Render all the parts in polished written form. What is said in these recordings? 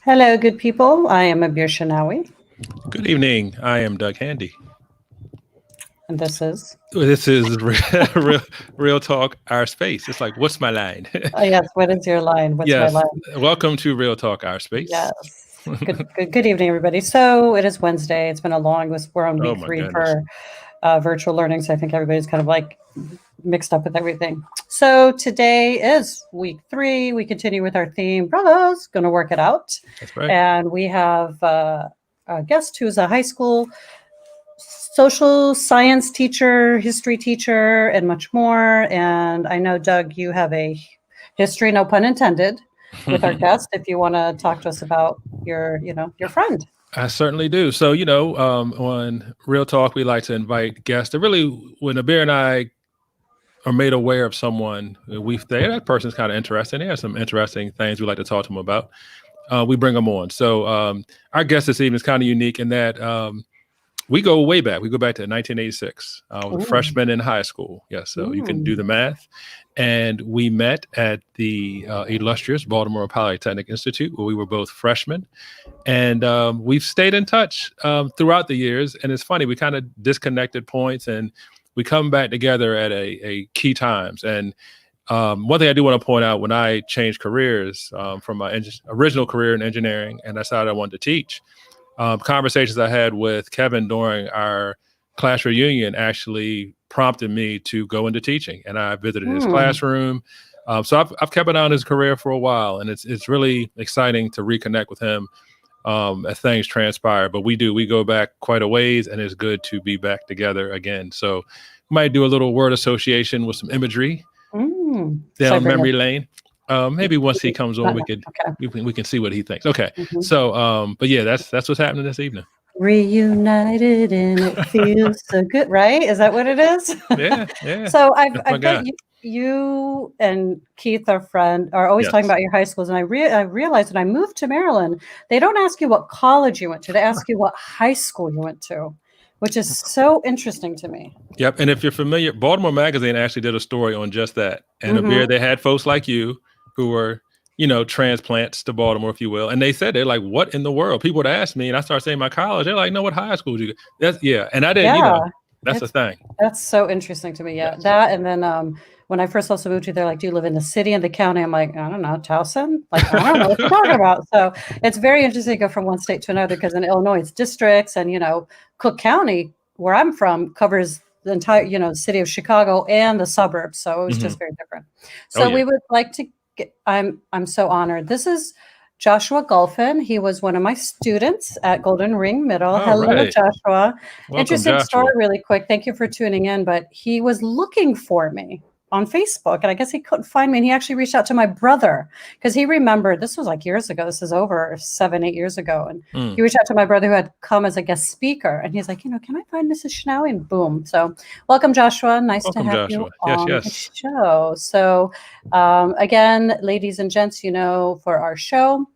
Hello, good people. I am Abir Shanawi, Good evening. I am Doug Handy. and this is. This is real talk, our space. It's like, what's my line? Oh, yes, what is your line? What's my Yes. line? Welcome to Real Talk, our space. Yes. Good evening, everybody. So it is Wednesday. It's been a long. We're on Oh week my 3 goodness. for virtual learning, so I think everybody's kind of like mixed up with everything. So today is week 3. We continue with our theme. Brothers, gonna work it out, That's right. and we have a guest who's a high school social science teacher, history teacher, and much more. And I know, Doug, you have a history, no pun intended, with our guest. If you want to talk to us about your friend. I certainly do. So, on Real Talk, we like to invite guests to really, when Abir and I are made aware of someone, we say that person's kind of interesting. They have some interesting things we like to talk to them about. We bring them on. So, our guest this evening is kind of unique in that we go way back. We go back to 1986. I was a freshman in high school. Yes, so you can do the math. And we met at the illustrious Baltimore Polytechnic Institute, where we were both freshmen. And we've stayed in touch throughout the years. And it's funny, we kind of disconnected points and we come back together at a key times. And one thing I do want to point out, when I changed careers from my original career in engineering and decided I wanted to teach, conversations I had with Kevin during our class reunion actually prompted me to go into teaching, and I visited his classroom. So I've kept an eye on his career for a while, and it's really exciting to reconnect with him as things transpire. But we go back quite a ways, and it's good to be back together again. So we might do a little word association with some imagery down memory lane. Maybe once he comes on, we can see what he thinks. Okay. So, but yeah, that's what's happening this evening. Reunited and it feels so good, right? Is that what it is? Yeah. So I've got you and Keith, our friend, are always talking about your high schools, and I realized when I moved to Maryland, they don't ask you what college you went to; they ask you what high school you went to, which is so interesting to me. Yep. And if you're familiar, Baltimore Magazine actually did a story on just that. And Abir, they had folks like you who were, transplants to Baltimore, if you will. And they said, they're like, what in the world? People would ask me, and I started saying my college. They're like, no, what high school did you go? And I didn't, that's the thing. That's so interesting to me. Yeah. That. And then when I first also moved to, they're like, do you live in the city and the county? I'm like, I don't know, Towson? Like, I don't know what you're talking about. So it's very interesting to go from one state to another, because in Illinois, it's districts, and, Cook County, where I'm from, covers the entire, city of Chicago and the suburbs. So it was just very different. So we would like to I'm so honored. This is Joshua Gulfin. He was one of my students at Golden Ring Middle. Hello, Joshua. Welcome, interesting Joshua. Story really quick. Thank you for tuning in. But he was looking for me on Facebook, and I guess he couldn't find me. And he actually reached out to my brother, because he remembered, this was like years ago. This is over 7-8 years ago. And he reached out to my brother, who had come as a guest speaker. And he's like, can I find Mrs. Shanawi? And boom. So welcome, Joshua. Nice to have you on the show. So again, ladies and gents, for our show,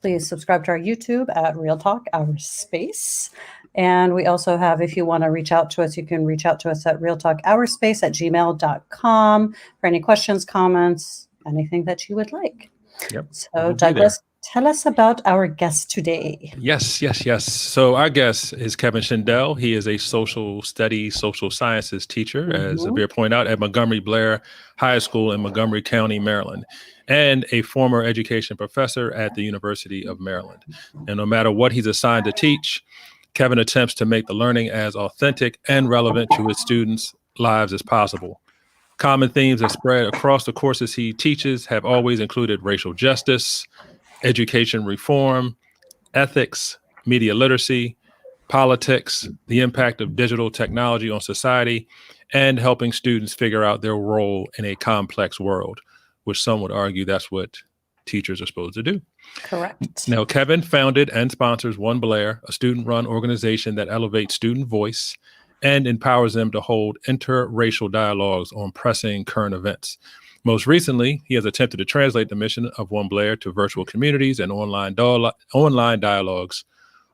please subscribe to our YouTube at Real Talk, Our Space. And we also have, if you want to reach out to us, you can reach out to us at realtalkourspace@gmail.com for any questions, comments, anything that you would like. Yep. So Douglas, tell us about our guest today. Yes. So our guest is Kevin Shindell. He is a social studies, social sciences teacher, as Abir pointed out, at Montgomery Blair High School in Montgomery County, Maryland, and a former education professor at the University of Maryland. And no matter what he's assigned to teach, Kevin attempts to make the learning as authentic and relevant to his students' lives as possible. Common themes that spread across the courses he teaches have always included racial justice, education reform, ethics, media literacy, politics, the impact of digital technology on society, and helping students figure out their role in a complex world, which some would argue that's what teachers are supposed to do. Correct. Now, Kevin founded and sponsors One Blair, a student-run organization that elevates student voice and empowers them to hold interracial dialogues on pressing current events. Most recently, he has attempted to translate the mission of One Blair to virtual communities and online dialogues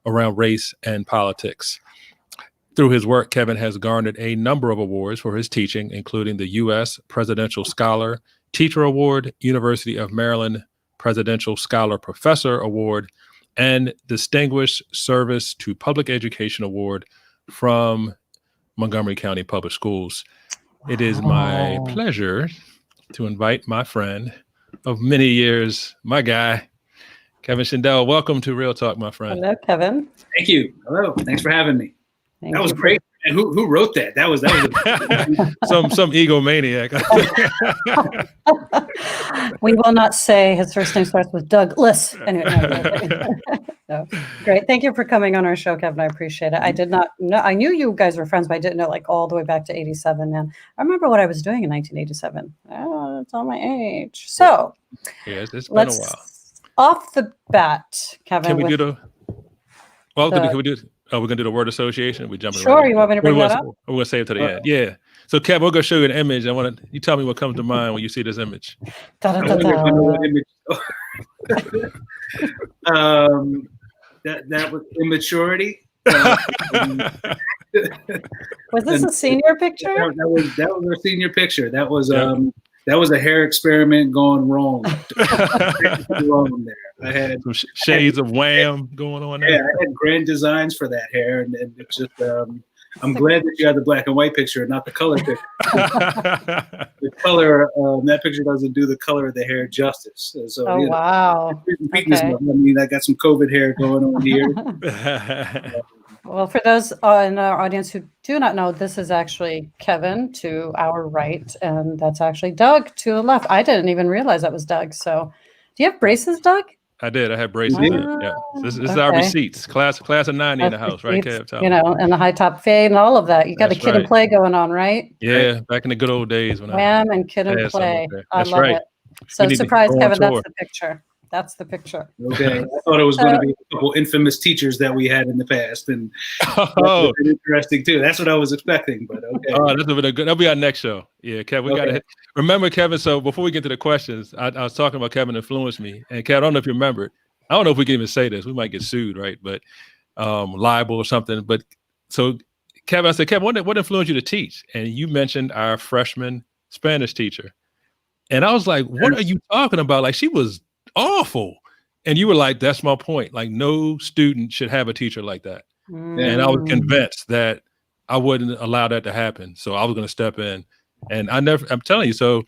around race and politics. Through his work, Kevin has garnered a number of awards for his teaching, including the U.S. Presidential Scholar, Teacher Award, University of Maryland Presidential Scholar Professor Award and Distinguished Service to Public Education Award from Montgomery County Public Schools. It is my pleasure to invite my friend of many years, my guy, Kevin Shindell. Welcome to Real Talk, my friend. Hello, Kevin. Thank you. Hello. Thanks for having me. Thank that was you. great. And who wrote that? That was some egomaniac. We will not say his first name starts with Douglas. Anyway, no. Great. Thank you for coming on our show, Kevin. I appreciate it. I did not know. I knew you guys were friends, but I didn't know like all the way back to 87. And I remember what I was doing in 1987. Oh, it's on my age. So yeah, it's been let's a while. Off the bat, Kevin. Can we with do the? Well, can we do? Oh, we're gonna do the word association. We jump. Sure. You want me to bring that up? We're gonna save it to the end. Yeah. So, Kevin, we're gonna show you an image. I want you tell me what comes to mind when you see this image. Da, da, I da, wonder if I know da. what image. That was immaturity. Was this a senior picture? That was our senior picture. That was that was a hair experiment gone wrong. Wrong there. I had some shades of Wham going on there. Yeah, I had grand designs for that hair, and it's just. I'm glad that you had the black and white picture, and not the color picture. The color, that picture doesn't do the color of the hair justice. So, wow. Okay. I mean, I got some COVID hair going on here. Well, for those in our audience who do not know, this is actually Kevin to our right, and that's actually Doug to the left. I didn't even realize that was Doug. So, do you have braces, Doug? I did. I had braces. Yeah. This is our receipts. Class of 90 in the house, right, Kev? You know, and the high top fade and all of that. You got That's a Kid and Play going on, right? Yeah, back in the good old days when Wham and Kid and Play. I love it. So surprise, Kevin, that's the picture. That's the picture. Okay. I thought it was going to be a couple infamous teachers that we had in the past, and oh, interesting too. That's what I was expecting, but okay. Oh, that'll be our next show. Yeah, Kevin, we got to remember, Kevin. So before we get to the questions, I was talking about Kevin influenced me, and Kevin, I don't know if you remember. I don't know if we can even say this. We might get sued, right? But libel or something. But so, Kevin, I said, Kevin, what influenced you to teach? And you mentioned our freshman Spanish teacher, and I was like, what are you talking about? Like, she was awful. And you were like, that's my point. Like, no student should have a teacher like that. And I was convinced that I wouldn't allow that to happen. So I was going to step in. And I'm telling you, so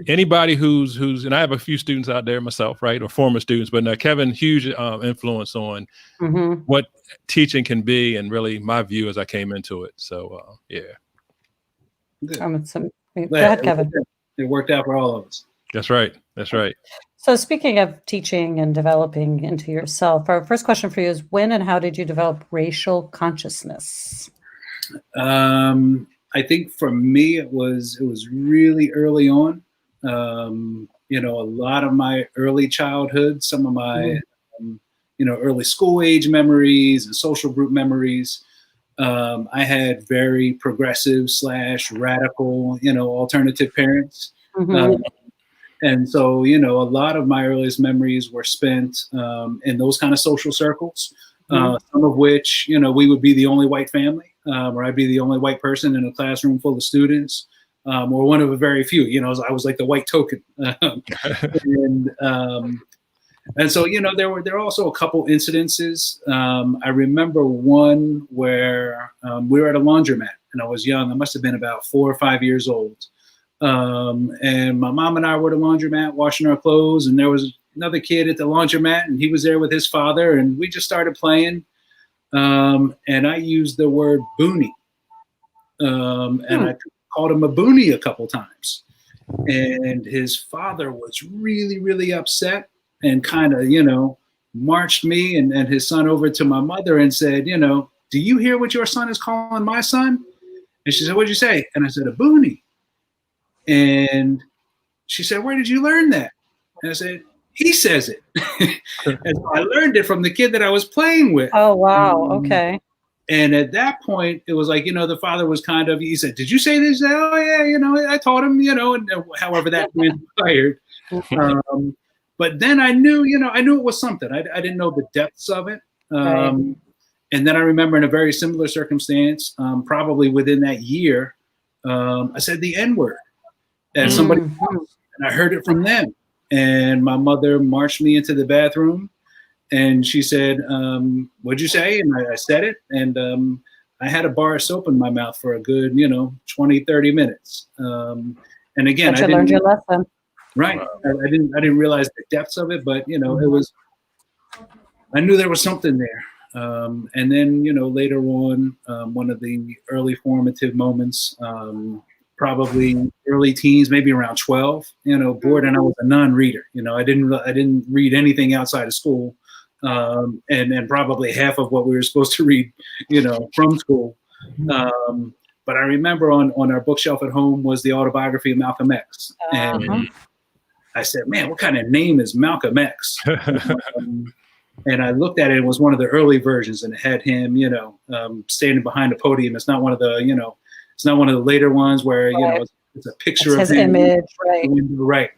anybody who's, and I have a few students out there myself, right, or former students, but Kevin, huge influence on what teaching can be, and really my view as I came into it. So yeah. Go ahead, Kevin. It worked out for all of us. That's right. That's right. So speaking of teaching and developing into yourself, our first question for you is, when and how did you develop racial consciousness? I think for me, it was really early on. You know, a lot of my early childhood, some of my, early school age memories and social group memories. I had very progressive / radical, alternative parents. And so, a lot of my earliest memories were spent in those kind of social circles, some of which, we would be the only white family. Or I'd be the only white person in a classroom full of students, or one of a very few. I was like the white token. And so, there were also a couple incidences. I remember one where we were at a laundromat, and I was young. I must have been about 4 or 5 years old. And my mom and I were at a laundromat washing our clothes, and there was another kid at the laundromat, and he was there with his father, and we just started playing. And I used the word boonie. And I called him a boonie a couple times. And his father was really, really upset and kind of, marched me and his son over to my mother and said, do you hear what your son is calling my son? And she said, what'd you say? And I said, a boonie. And she said, where did you learn that? And I said, he says it. And so I learned it from the kid that I was playing with. Oh, wow. Okay. And at that point, it was like, the father was he said, did you say this? Said, oh, yeah, I taught him, and however that transpired. But then I knew it was something. I didn't know the depths of it. And then I remember in a very similar circumstance, probably within that year, I said the N-word at somebody else, and I heard it from them. and my mother marched me into the bathroom, and she said, "What'd you say?" And I said it, and I had a bar of soap in my mouth for a good, 20, 30 minutes. And again, But you learned your lesson. Right. I didn't realize the depths of it, but it was, I knew there was something there. And then, later on, one of the early formative moments, probably early teens, maybe around 12, bored, and I was a non-reader. I didn't read anything outside of school. And probably half of what we were supposed to read, from school. But I remember on our bookshelf at home was the autobiography of Malcolm X. And I said, man, what kind of name is Malcolm X? And I looked at it, it was one of the early versions, and it had him, standing behind a podium. It's not one of the, it's not one of the later ones where, it's a picture of his him. Image, right. Right.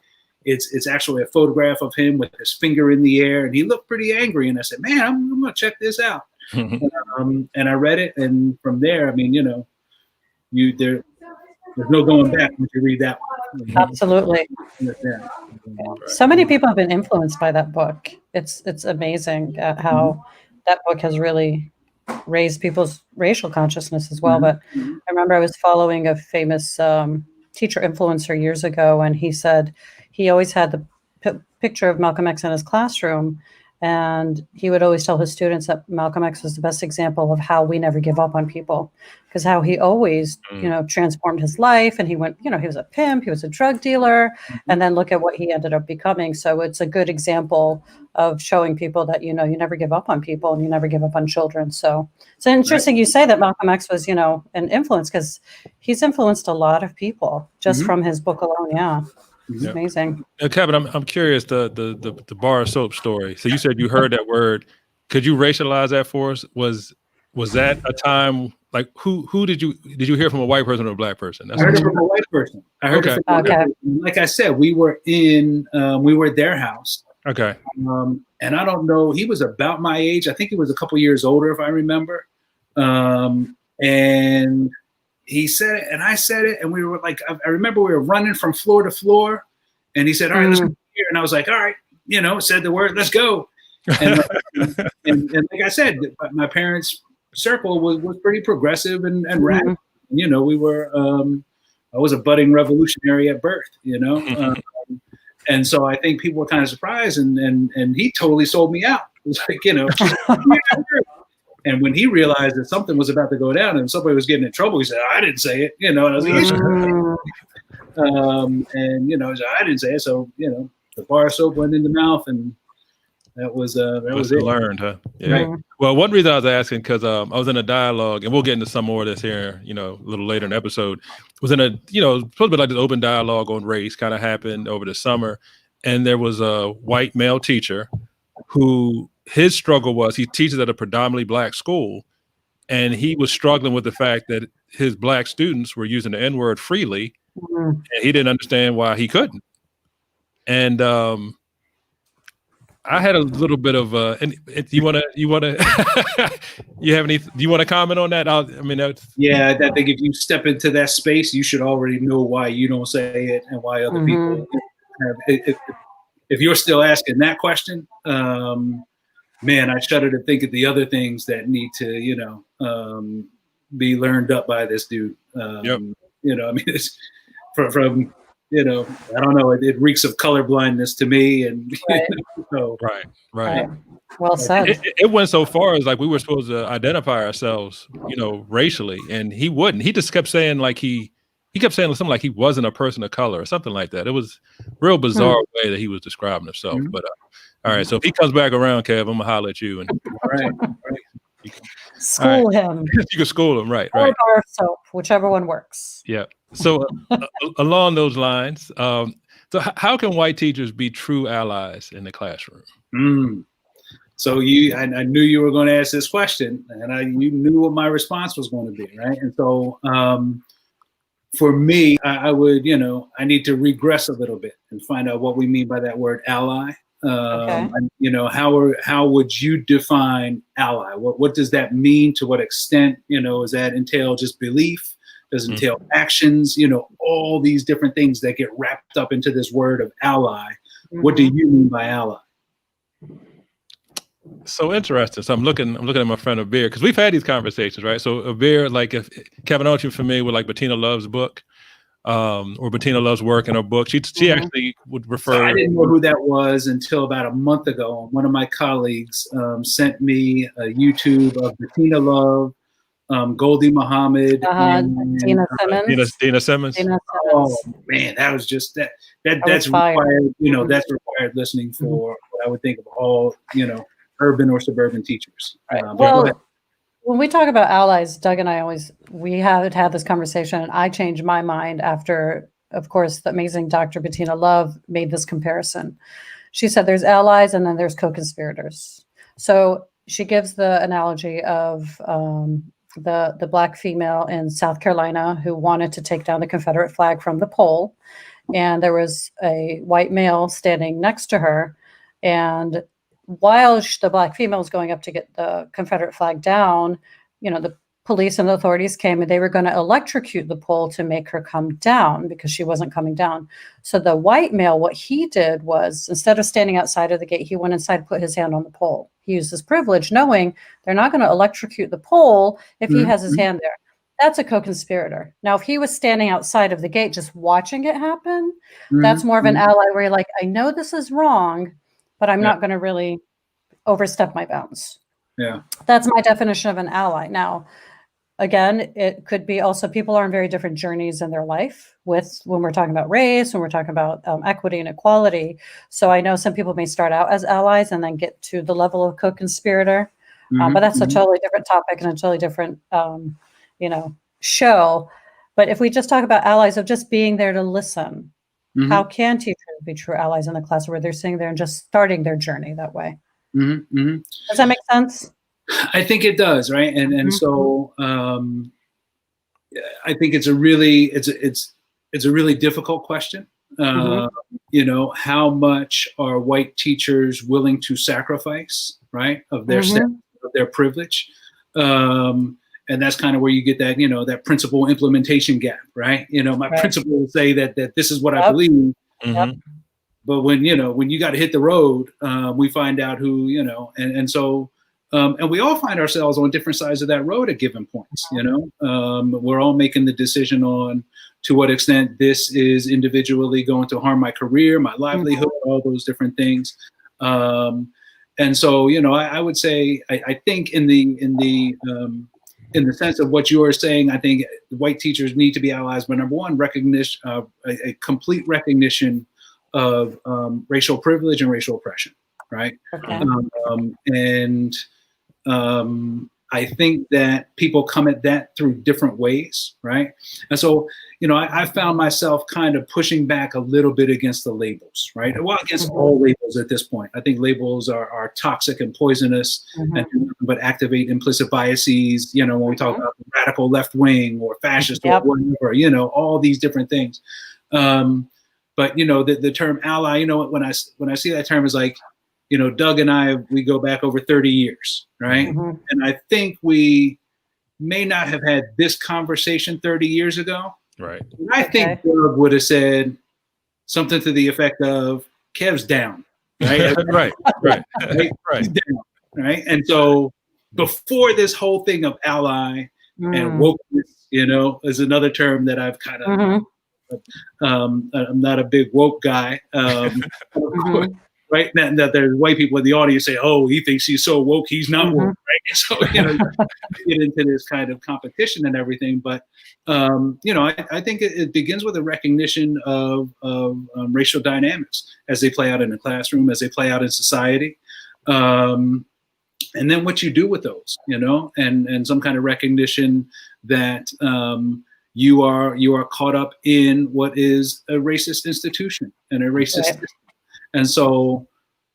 It's actually a photograph of him with his finger in the air, and he looked pretty angry. And I said, man, I'm going to check this out. And I read it. And from there, I mean, there's no going back once you read that one. Absolutely. Yeah. So many people have been influenced by that book. It's amazing how that book has really raised people's racial consciousness as well. But I remember I was following a famous teacher influencer years ago, and he said he always had the picture of Malcolm X in his classroom, and he would always tell his students that Malcolm X was the best example of how we never give up on people, because how he always, transformed his life. And he went, he was a pimp, he was a drug dealer, and then look at what he ended up becoming. So it's a good example of showing people that, you never give up on people and you never give up on children. So it's interesting you say that Malcolm X was, an influence, because he's influenced a lot of people just from his book alone. Yeah. It's amazing. Kevin, I'm curious, the bar of soap story. So you said you heard that word. Could you racialize that for us? Was that a time, like who did you hear from, a white person or a black person? I heard it from a white person. I heard it from a white person. Like I said, we were at their house. Okay. And I don't know, he was about my age. I think he was a couple years older, if I remember. And he said it, and I said it, and we were like, I remember we were running from floor to floor, and he said, all right, let's go here. And I was like, all right, said the word, let's go. And, and like I said, my parents' circle was pretty progressive and radical. We were, I was a budding revolutionary at birth, and so I think people were kind of surprised, and he totally sold me out. It was like, and when he realized that something was about to go down and somebody was getting in trouble, he said, I didn't say it, and I was like, I didn't say it. So, the bar of soap went in the mouth, and that was it. Learned, huh? Yeah. Right. Well, one reason I was asking, because I was in a dialogue, and we'll get into some more of this here, a little later in the episode. Was in a, supposed to be like this open dialogue on race, kind of happened over the summer. And there was a white male teacher who, his struggle was, he teaches at a predominantly black school, and he was struggling with the fact that his black students were using the N-word freely, and he didn't understand why he couldn't. And I had a little bit of and do you want to do you want to comment on that? I think if you step into that space, you should already know why you don't say it and why other people have. If you're still asking that question, man, I shudder to think of the other things that need to, be learned up by this dude. It's from I don't know. It reeks of colorblindness to me, and right. Well said. It went so far as like we were supposed to identify ourselves, racially, and he wouldn't. He just kept saying like he kept saying something like he wasn't a person of color or something like that. It was real bizarre way that he was describing himself. But all right, so if he comes back around, Kev, I'm gonna holler at you and right. School him. You can school him, right? Or bar of soap, whichever one works. Yeah. So along those lines, so how can white teachers be true allies in the classroom? So I knew you were going to ask this question, and you knew what my response was going to be, right? And so for me, I would, I need to regress a little bit and find out what we mean by that word ally. How would you define ally? What does that mean? To what extent, does that entail just belief? Does it entail actions? All these different things that get wrapped up into this word of ally. What do you mean by ally? So interesting. So I'm looking at my friend Abir, because we've had these conversations, right? So Abir, like, if Kevin, I don't know if you're familiar with like Bettina Love's book, or Bettina Love's work in her book. She actually would refer. So I didn't know who that was until about a month ago. One of my colleagues sent me a YouTube of Bettina Love, Goldie Muhammad, and Dina Simmons. Dina Simmons. Oh man, that was just that's required. That's required listening for what I would think of all urban or suburban teachers. Right. Well, when we talk about allies, Doug and I we have had this conversation, and I changed my mind after, of course, the amazing Dr. Bettina Love made this comparison. She said there's allies and then there's co-conspirators. So she gives the analogy of the Black female in South Carolina who wanted to take down the Confederate flag from the pole. And there was a white male standing next to her. And while the Black female was going up to get the Confederate flag down, the police and the authorities came, and they were going to electrocute the pole to make her come down because she wasn't coming down. So the white male, what he did was, instead of standing outside of the gate, he went inside and put his hand on the pole. He used his privilege, knowing they're not going to electrocute the pole if he has his hand there. That's a co-conspirator. Now, if he was standing outside of the gate just watching it happen, that's more of an ally where you're like, I know this is wrong, but I'm not going to really overstep my bounds. Yeah. That's my definition of an ally. Now, again, it could be also people are on very different journeys in their life when we're talking about race, when we're talking about equity and equality. So I know some people may start out as allies and then get to the level of co-conspirator, but that's a totally different topic and a totally different, show. But if we just talk about allies of just being there to listen, how can teachers be true allies in the class where they're sitting there and just starting their journey that way? Does that make sense? I think it does, right? And so I think it's a really difficult question. How much are white teachers willing to sacrifice, right, of their of their privilege? And that's kind of where you get that, that principal implementation gap, right? My principal will say that this is what I believe. But when you got to hit the road, we find out who, and so, and we all find ourselves on different sides of that road at given points, we're all making the decision on to what extent this is individually going to harm my career, my livelihood, all those different things. And so, I would say, I think in the sense of what you are saying, I think white teachers need to be allies, but number one, recognition, a complete recognition of racial privilege and racial oppression, right? I think that people come at that through different ways, right? And so, I found myself kind of pushing back a little bit against the labels, right? Well, against all labels at this point. I think labels are toxic and poisonous and but activate implicit biases, when we talk about radical left wing or fascist or whatever, all these different things. But the term ally, when I see that term is like, Doug and I, we go back over 30 years, right? And I think we may not have had this conversation 30 years ago. Right. And I think Doug would have said something to the effect of, Kev's down, right? right. He's down, right? And so before this whole thing of ally and wokeness, is another term that I've kind of, I'm not a big woke guy. Right now, that there's white people in the audience say, "Oh, he thinks he's so woke, he's not woke." Right? So get into this kind of competition and everything. But I think it begins with a recognition of racial dynamics as they play out in the classroom, as they play out in society, and then what you do with those, and some kind of recognition that you are caught up in what is a racist institution and a racist system. And so,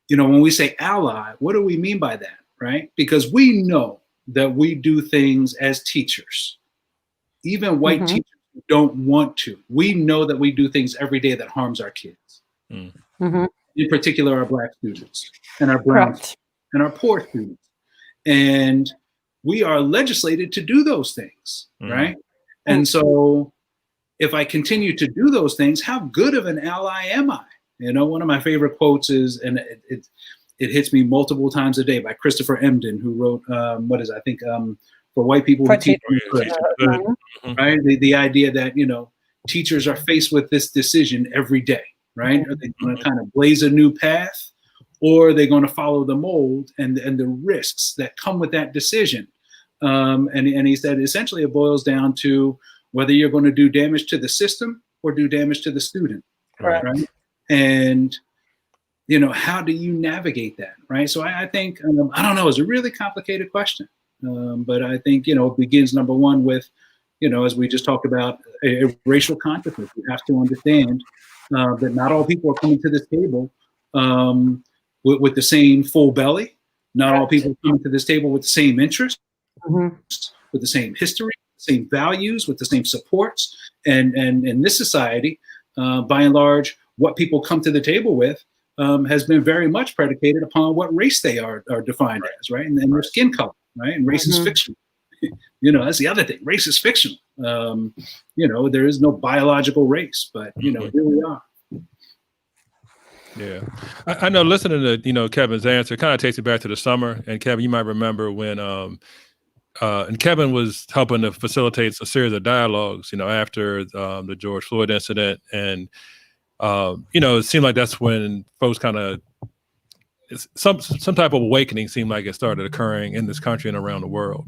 when we say ally, what do we mean by that, right? Because we know that we do things as teachers, even white teachers who don't want to. We know that we do things every day that harms our kids, in particular our Black students and our brown students and our poor students. And we are legislated to do those things, right? And so if I continue to do those things, how good of an ally am I? You know, one of my favorite quotes is, and it hits me multiple times a day, by Christopher Emdin, who wrote for white people who teach good, right? The idea that, you know, teachers are faced with this decision every day, right? Are they going to kind of blaze a new path, or are they going to follow the mold and the risks that come with that decision? And he said, essentially, it boils down to whether you're going to do damage to the system or do damage to the student, right? And, you know, how do you navigate that, right? So I think, I don't know, it's a really complicated question. But I think, you know, it begins, number one, with, you know, as we just talked about, a racial consciousness. We have to understand that not all people are coming to this table with the same full belly. Not all people are coming to this table with the same interests, with the same history, same values, with the same supports. And in this society, by and large, what people come to the table with has been very much predicated upon what race they are defined as, right? And their skin color, right? And race is fictional. You know, that's the other thing. Race is fictional. You know, there is no biological race, but, you know, here we are. Yeah. I know listening to, you know, Kevin's answer kind of takes me back to the summer. And Kevin, you might remember when, and Kevin was helping to facilitate a series of dialogues, you know, after the George Floyd incident. And, you know, it seemed like that's when folks kind of, some type of awakening seemed like it started occurring in this country and around the world.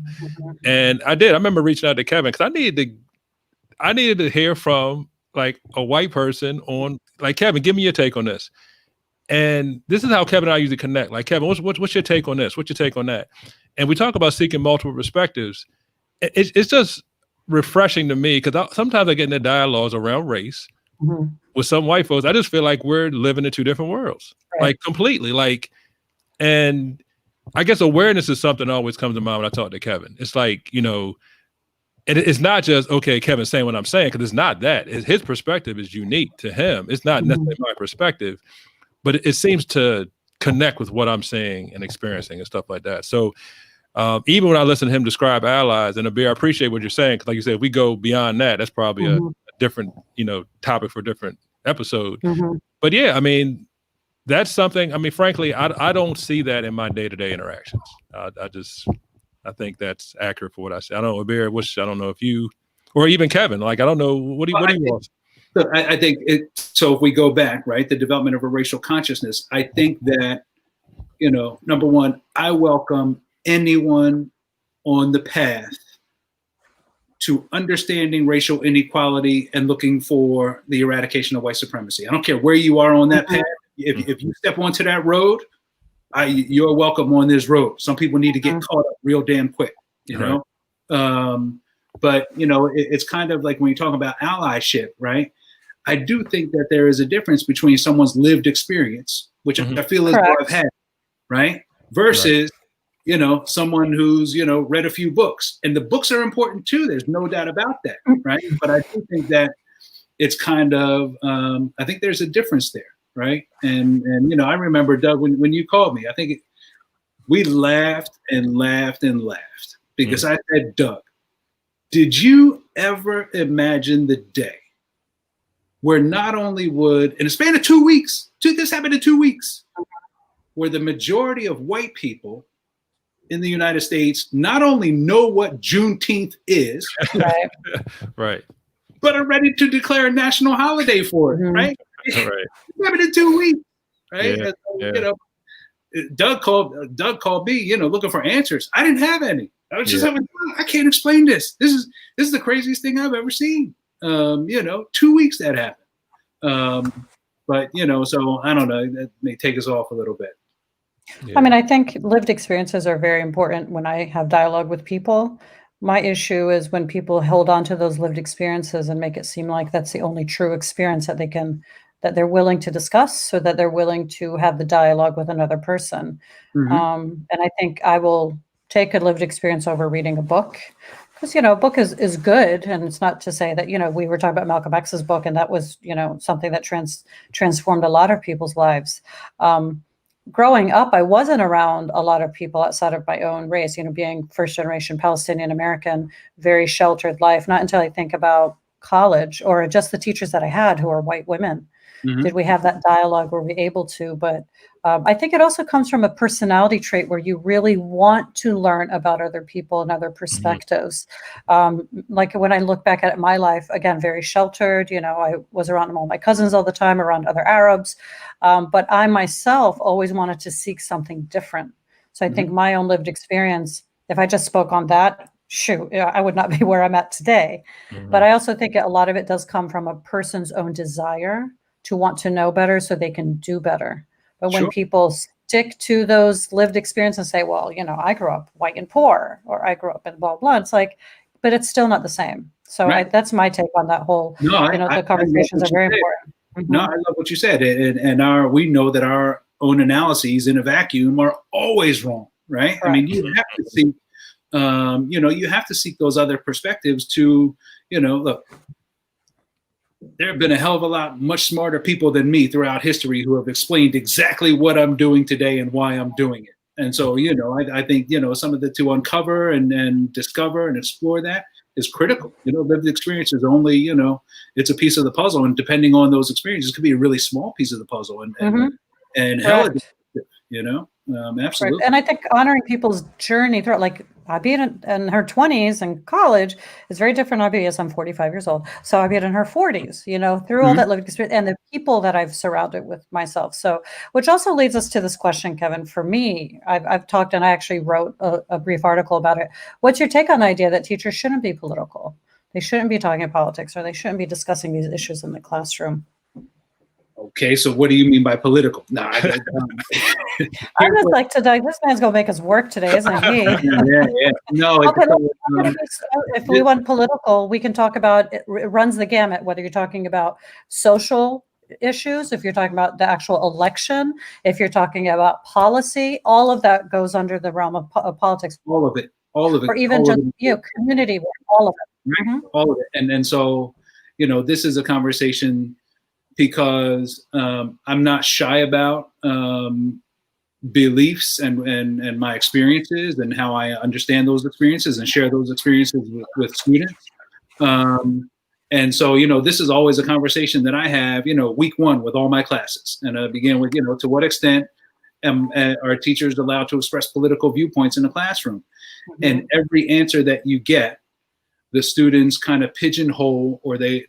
And I remember reaching out to Kevin because I needed to hear from like a white person on, like, Kevin, give me your take on this. And this is how Kevin and I usually connect. Like, Kevin, what's your take on this? What's your take on that? And we talk about seeking multiple perspectives. It's just refreshing to me because sometimes I get into dialogues around race with some white folks. I just feel like we're living in two different worlds, like completely. Like, and I guess awareness is something that always comes to mind when I talk to Kevin. It's like, you know, it's not just, okay, Kevin's saying what I'm saying, because it's not that. His perspective is unique to him. It's not necessarily my perspective, but it seems to connect with what I'm saying and experiencing and stuff like that. So even when I listen to him describe allies, and Abir, I appreciate what you're saying, because like you said, if we go beyond that, that's probably a different, you know, topic for a different episode. But yeah, I mean, that's something, I mean, frankly, I don't see that in my day-to-day interactions. I think that's accurate for what I say. I don't know, Abir, I don't know if you, or even Kevin, like, I don't know, what do you want? So I think so if we go back, right, the development of a racial consciousness, I think that, you know, number one, I welcome anyone on the path to understanding racial inequality and looking for the eradication of white supremacy. I don't care where you are on that path. If you step onto that road, you're welcome on this road. Some people need to get caught up real damn quick, you know? But, you know, it's kind of like when you talk about allyship, right? I do think that there is a difference between someone's lived experience, which I feel as though I've had, right? Versus, you know, someone who's, you know, read a few books. And the books are important too. There's no doubt about that, right? But I do think that it's kind of, I think there's a difference there, right? And you know, I remember, Doug, when you called me, I think we laughed and laughed and laughed because I said, Doug, did you ever imagine the day where not only would, in a span of 2 weeks, this happened in 2 weeks, where the majority of white people in the United States not only know what Juneteenth is, right, but are ready to declare a national holiday for it, right? It happened in 2 weeks, right? Yeah. So, you know, Doug called me, you know, looking for answers. I didn't have any. I was just having, I can't explain this. This is the craziest thing I've ever seen. You know, 2 weeks that happened. But, you know, so I don't know, that may take us off a little bit. I mean, I think lived experiences are very important when I have dialogue with people. My issue is when people hold on to those lived experiences and make it seem like that's the only true experience that that they're willing to discuss, so that they're willing to have the dialogue with another person. And I think I will take a lived experience over reading a book. Because, you know, a book is good. And it's not to say that, you know, we were talking about Malcolm X's book, and that was, you know, something that transformed a lot of people's lives. Growing up, I wasn't around a lot of people outside of my own race, you know, being first generation Palestinian American, very sheltered life. Not until I think about college, or just the teachers that I had who are white women. Mhm. Did we have that dialogue? Were we able to? But I think it also comes from a personality trait where you really want to learn about other people and other perspectives. Like when I look back at my life, again, very sheltered, you know, I was around all my cousins all the time, around other Arabs. But I myself always wanted to seek something different. So I think my own lived experience, if I just spoke on that, shoot, I would not be where I'm at today. But I also think a lot of it does come from a person's own desire to want to know better so they can do better. But when Sure. people stick to those lived experiences and say, well, you know, I grew up white and poor, or I grew up in blah, blah, it's like, but it's still not the same. So Right. that's my take on that whole, No, you know, I the conversations love are what you very said. important. No, I love what you said, and we know that our own analyses in a vacuum are always wrong, right? I mean, you have to seek, you know, you have to seek those other perspectives to, you know, look. There have been a hell of a lot much smarter people than me throughout history who have explained exactly what I'm doing today and why I'm doing it. And so, you know, I think, you know, some of the to uncover and discover and explore that is critical. You know, lived experience is only, you know, it's a piece of the puzzle, and depending on those experiences, it could be a really small piece of the puzzle, and hella, you know, absolutely. Correct. And I think honoring people's journey through, like Abby in her 20s and college is very different. Abby is, I'm 45 years old. So Abby in her 40s, you know, through all that lived experience and the people that I've surrounded with myself. So, which also leads us to this question, Kevin. For me, I've talked, and I actually wrote a brief article about it. What's your take on the idea that teachers shouldn't be political? They shouldn't be talking politics, or they shouldn't be discussing these issues in the classroom. Okay, so what do you mean by political? No, I just like to die. This man's gonna make us work today, isn't he? yeah. No, if we want political, we can talk about it. Runs the gamut. Whether you're talking about social issues, if you're talking about the actual election, if you're talking about policy, all of that goes under the realm of politics. All of it, or even just community work. All of it. Right? All of it, and so, you know, this is a conversation. Because I'm not shy about beliefs and my experiences and how I understand those experiences and share those experiences with students. And so, you know, this is always a conversation that I have, you know, week one with all my classes. And I begin with, you know, to what extent are teachers allowed to express political viewpoints in the classroom? And every answer that you get, the students kind of pigeonhole, or they've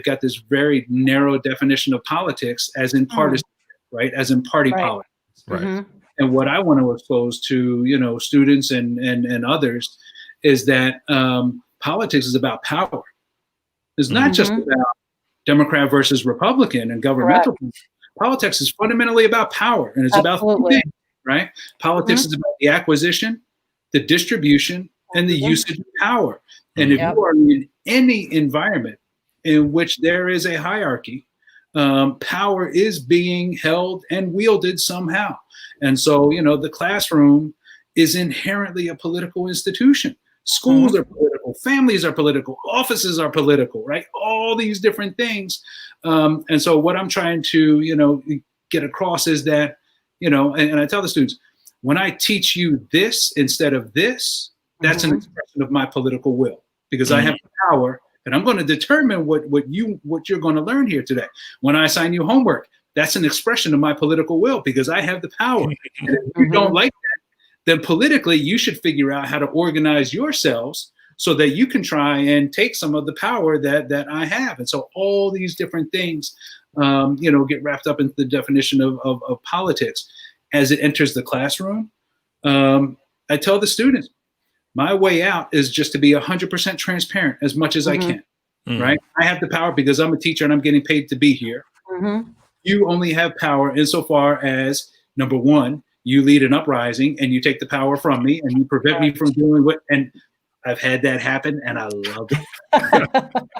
got this very narrow definition of politics as in partisan, right? As in party politics. Right. And what I want to expose to, you know, students and others is that politics is about power. It's not just about Democrat versus Republican and governmental. Politics is fundamentally about power, and it's about things, right? Politics is about the acquisition, the distribution, and the usage of power. And if you are in any environment in which there is a hierarchy, power is being held and wielded somehow. And so, you know, the classroom is inherently a political institution. Schools are political, families are political, offices are political, right? All these different things. And so what I'm trying to, you know, get across is that, you know, and I tell the students, when I teach you this instead of this, that's an expression of my political will, because I have power and I'm going to determine what you're going to learn here today. When I assign you homework, that's an expression of my political will, because I have the power. And if you don't like that, then politically you should figure out how to organize yourselves so that you can try and take some of the power that I have. And so all these different things, you know, get wrapped up into the definition of politics. As it enters the classroom, I tell the students, my way out is just to be 100% transparent as much as I can, right? I have the power because I'm a teacher and I'm getting paid to be here. You only have power insofar as, number one, you lead an uprising and you take the power from me and you prevent me from doing what, and I've had that happen and I love it.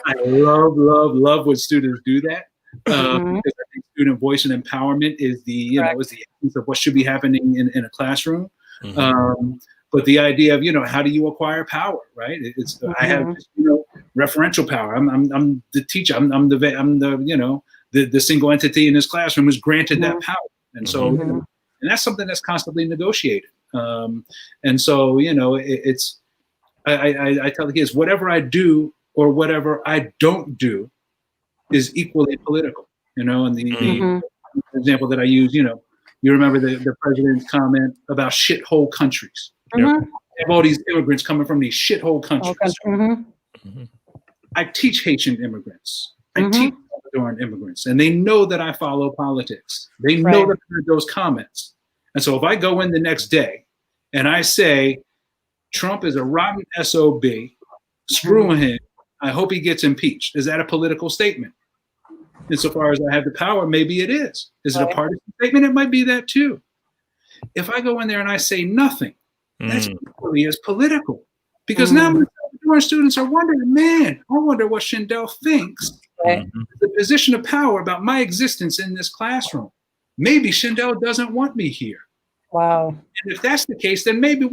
I love when students do that. Because I think student voice and empowerment is the, you know, is the essence of what should be happening in a classroom. But the idea of, you know, how do you acquire power, right? It's I have, you know, referential power. I'm the teacher. I'm the you know, the single entity in this classroom who's granted that power, and so you know, and that's something that's constantly negotiated. And so, you know, I tell the kids, whatever I do or whatever I don't do is equally political. And the example that I use, you remember the president's comment about shithole countries. They have all these immigrants coming from these shithole countries. I teach Haitian immigrants. I teach Salvadoran immigrants, and they know that I follow politics. They know that I heard those comments. And so if I go in the next day and I say, Trump is a rotten SOB, screw him, I hope he gets impeached. Is that a political statement? Insofar as I have the power, maybe it is. Is it a partisan statement? It might be that too. If I go in there and I say nothing, that's equally as political. Because now my students are wondering, man, I wonder what Shindell thinks. The position of power about my existence in this classroom. Maybe Shindell doesn't want me here. Wow. And if that's the case, then maybe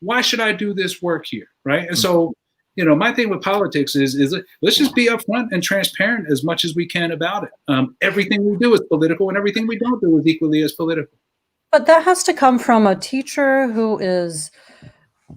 why should I do this work here, right? And so, my thing with politics is let's just be upfront and transparent as much as we can about it. Everything we do is political, and everything we don't do is equally as political. But that has to come from a teacher who is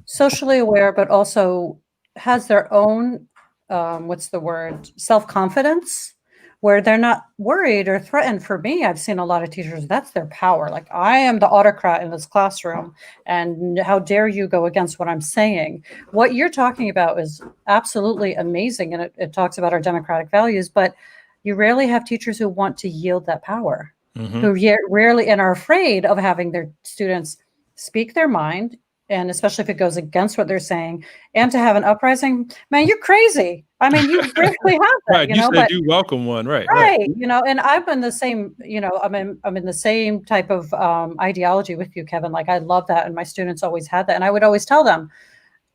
socially aware, but also has their own, self-confidence, where they're not worried or threatened. For me, I've seen a lot of teachers, that's their power. Like, I am the autocrat in this classroom, and how dare you go against what I'm saying? What you're talking about is absolutely amazing, and it talks about our democratic values, but you rarely have teachers who want to yield that power, who rarely and are afraid of having their students speak their mind, and especially if it goes against what they're saying, and to have an uprising. Man, you're crazy. I mean, you really have that. Right. You said you welcome one, right? Right. And I'm in the same, I'm in the same type of ideology with you, Kevin. Like, I love that. And my students always had that. And I would always tell them,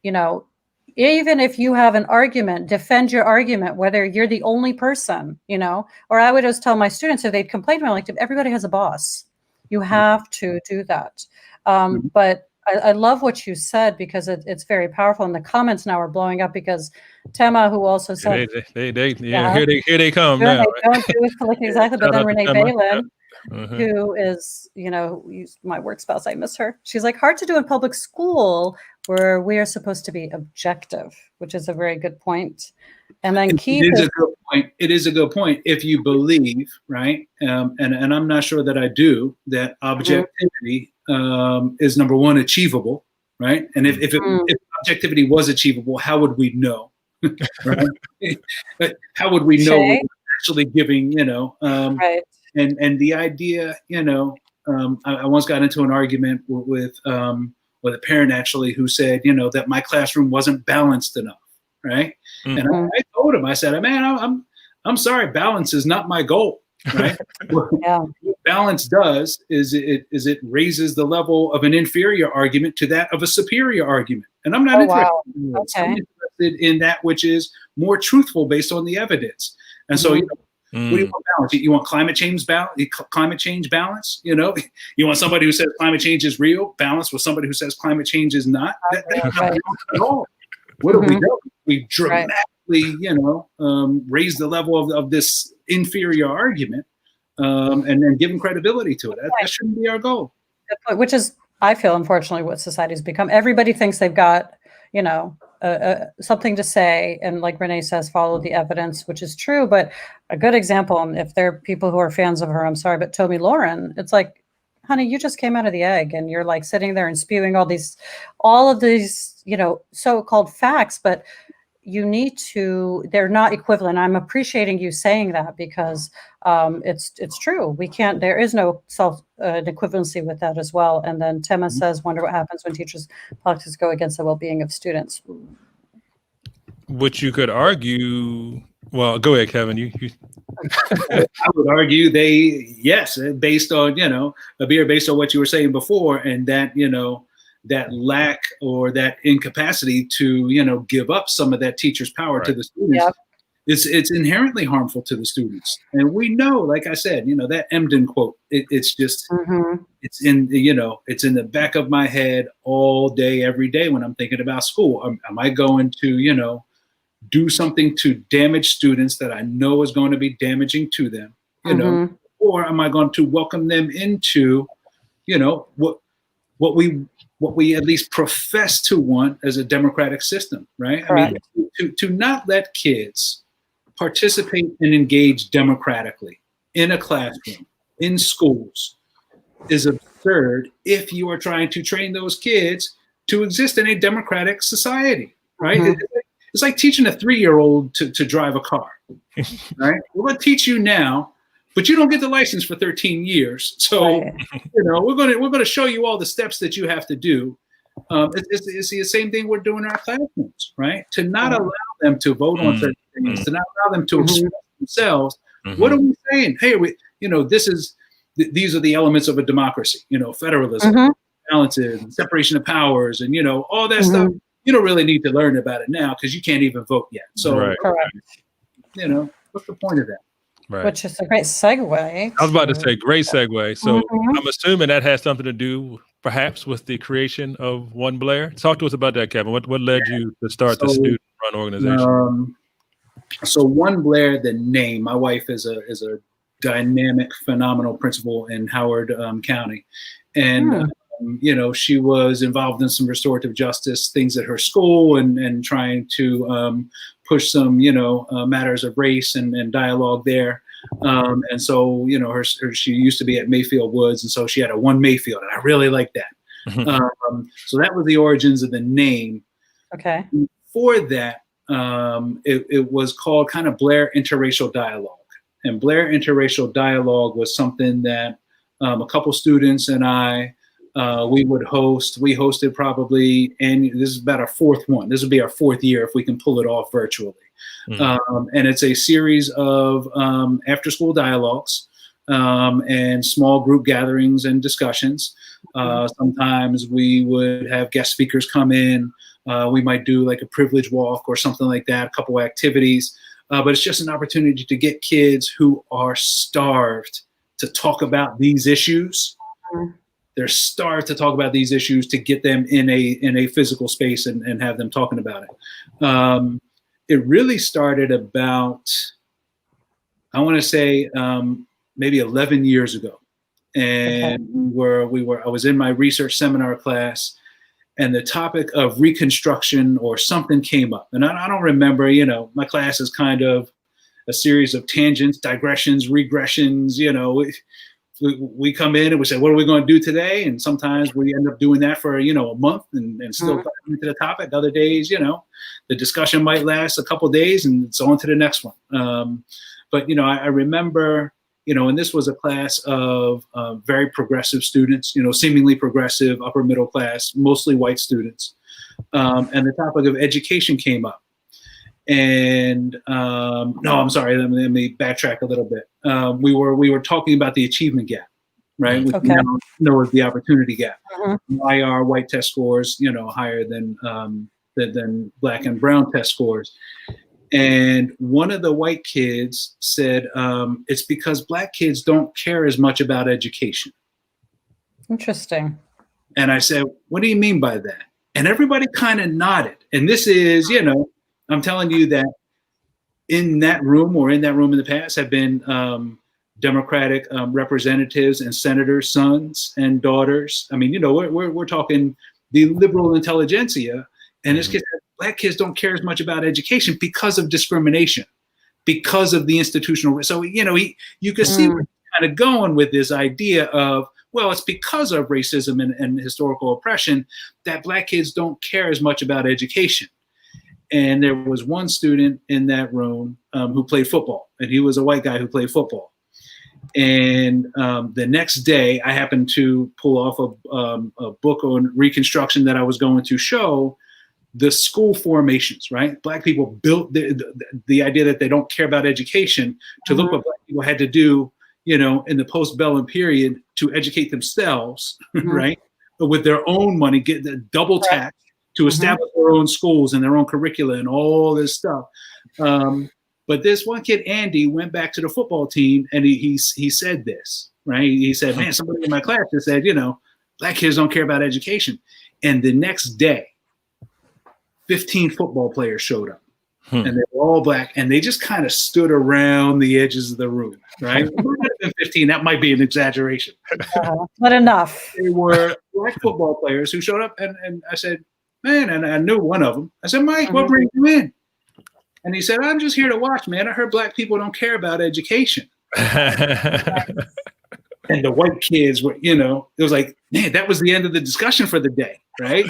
even if you have an argument, defend your argument, whether you're the only person, or I would always tell my students, if they'd complain, I'm like, everybody has a boss. You have to do that. But I love what you said, because it's very powerful. And the comments now are blowing up because Tema, who also said, here they come now. They don't do it politically exactly. But then Renee Balin, who is, my work spouse, I miss her. She's like, hard to do in public school where we are supposed to be objective, which is a very good point. And then Keith, it is a good point. It is a good point if you believe, right? And I'm not sure that I do, that objectivity is number one, achievable, right? And if objectivity was achievable, how would we know? Right? How would we know we're actually giving, right? And the idea, I once got into an argument with a parent actually who said, that my classroom wasn't balanced enough, right? And I told him, I said, man, I'm sorry, balance is not my goal, right? What balance does is it raises the level of an inferior argument to that of a superior argument. And I'm not interested in this. I'm interested in that which is more truthful based on the evidence. And so, what do you want balance? You want climate change balance? You want somebody who says climate change is real, balance with somebody who says climate change is not? That's not balance at all. What do we do? We dramatically, raise the level of this inferior argument, and then give them credibility to it. That shouldn't be our goal. Which is, I feel, unfortunately, what society has become. Everybody thinks they've got, something to say, and like Renee says, follow the evidence, which is true. But a good example, and if there are people who are fans of her, I'm sorry, but Tomi Lahren, it's like, honey, you just came out of the egg, and you're like sitting there and spewing all of these, so-called facts, but you need to, they're not equivalent. I'm appreciating you saying that, because it's true. We can't, there is no equivalency with that as well. And then Tema says, wonder what happens when teachers' politics go against the well-being of students. Which you could argue, well, go ahead, Kevin. You. I would argue based on, Abir, based on what you were saying before, and that, that lack or that incapacity to, give up some of that teacher's power to the students, it's inherently harmful to the students. And we know, like I said, that Emden quote, it's just, it's in, it's in the back of my head all day, every day when I'm thinking about school. Am I going to, do something to damage students that I know is going to be damaging to them, or am I going to welcome them into, what what we at least profess to want as a democratic system, right? Correct. I mean, to not let kids participate and engage democratically in a classroom, in schools, is absurd if you are trying to train those kids to exist in a democratic society, right? Mhm. It's like teaching a 3-year-old to drive a car, right? We're going to teach you now, but you don't get the license for 13 years. So, Right. we're going to show you all the steps that you have to do. It's the same thing we're doing in our classrooms, right? To not allow them to vote on certain things, to not allow them to express themselves. What are we saying? Hey, these are the elements of a democracy, federalism, balances, separation of powers, and, all that stuff. You don't really need to learn about it now because you can't even vote yet. So, Correct. What's the point of that? Right. Which is a great segue. I was about to say, great segue. So Mhm. I'm assuming that has something to do perhaps with the creation of One Blair. Talk to us about that, Kevin. What led you to start the student-run organization? So One Blair, the name, my wife is a dynamic, phenomenal principal in Howard County. And, she was involved in some restorative justice things at her school and trying to push some, matters of race and dialogue there. And so, she used to be at Mayfield Woods, and so she had a One Mayfield, and I really liked that. So that was the origins of the name. Okay. For that, it was called kind of Blair Interracial Dialogue. And Blair Interracial Dialogue was something that a couple students and I, we would host. We hosted probably, and this is about our fourth one. This will be our fourth year if we can pull it off virtually. And it's a series of after-school dialogues and small group gatherings and discussions. Sometimes we would have guest speakers come in. We might do like a privilege walk or something like that, a couple of activities. But it's just an opportunity to get kids who are starved to talk about these issues. They're starved to talk about these issues, to get them in a physical space and have them talking about it. It really started about, I want to say, maybe 11 years ago. And I was in my research seminar class, and the topic of Reconstruction or something came up. And I don't remember, my class is kind of a series of tangents, digressions, regressions. We come in and we say, what are we going to do today? And sometimes we end up doing that for, a month and still into the topic. Other days, the discussion might last a couple of days and it's on to the next one. But, I remember, and this was a class of very progressive students, seemingly progressive, upper middle class, mostly white students. And the topic of education came up. And no, I'm sorry. Let me backtrack a little bit. We were talking about the achievement gap, right? Which now know is the opportunity gap. Why are white test scores, higher than black and brown test scores? And one of the white kids said, it's because black kids don't care as much about education. Interesting. And I said, what do you mean by that? And everybody kind of nodded. And this is, I'm telling you that in that room in the past have been Democratic representatives and senators' sons and daughters. I mean, we're talking the liberal intelligentsia. And this kid said, black kids don't care as much about education because of discrimination, because of the institutional. So, you can see where he's kind of going with this idea of, well, it's because of racism and historical oppression that black kids don't care as much about education. And there was one student in that room who played football, and he was a white guy who played football. And the next day, I happened to pull off a book on Reconstruction that I was going to show the school formations, right? Black people built the idea that they don't care about education to look what black people had to do, in the post-Bellum period to educate themselves, right? But with their own money, get the double tax to establish their own schools and their own curricula and all this stuff. But this one kid, Andy, went back to the football team and he said this, right? He said, man, somebody in my class just said, black kids don't care about education. And the next day, 15 football players showed up. and they were all black, and they just kind of stood around the edges of the room, right? It might have been 15, that might be an exaggeration. Not enough. They were black football players who showed up, and I said, man, and I knew one of them. I said, Mike, what brings you in? And he said, I'm just here to watch, man. I heard black people don't care about education. And the white kids were, it was like, man, that was the end of the discussion for the day, right?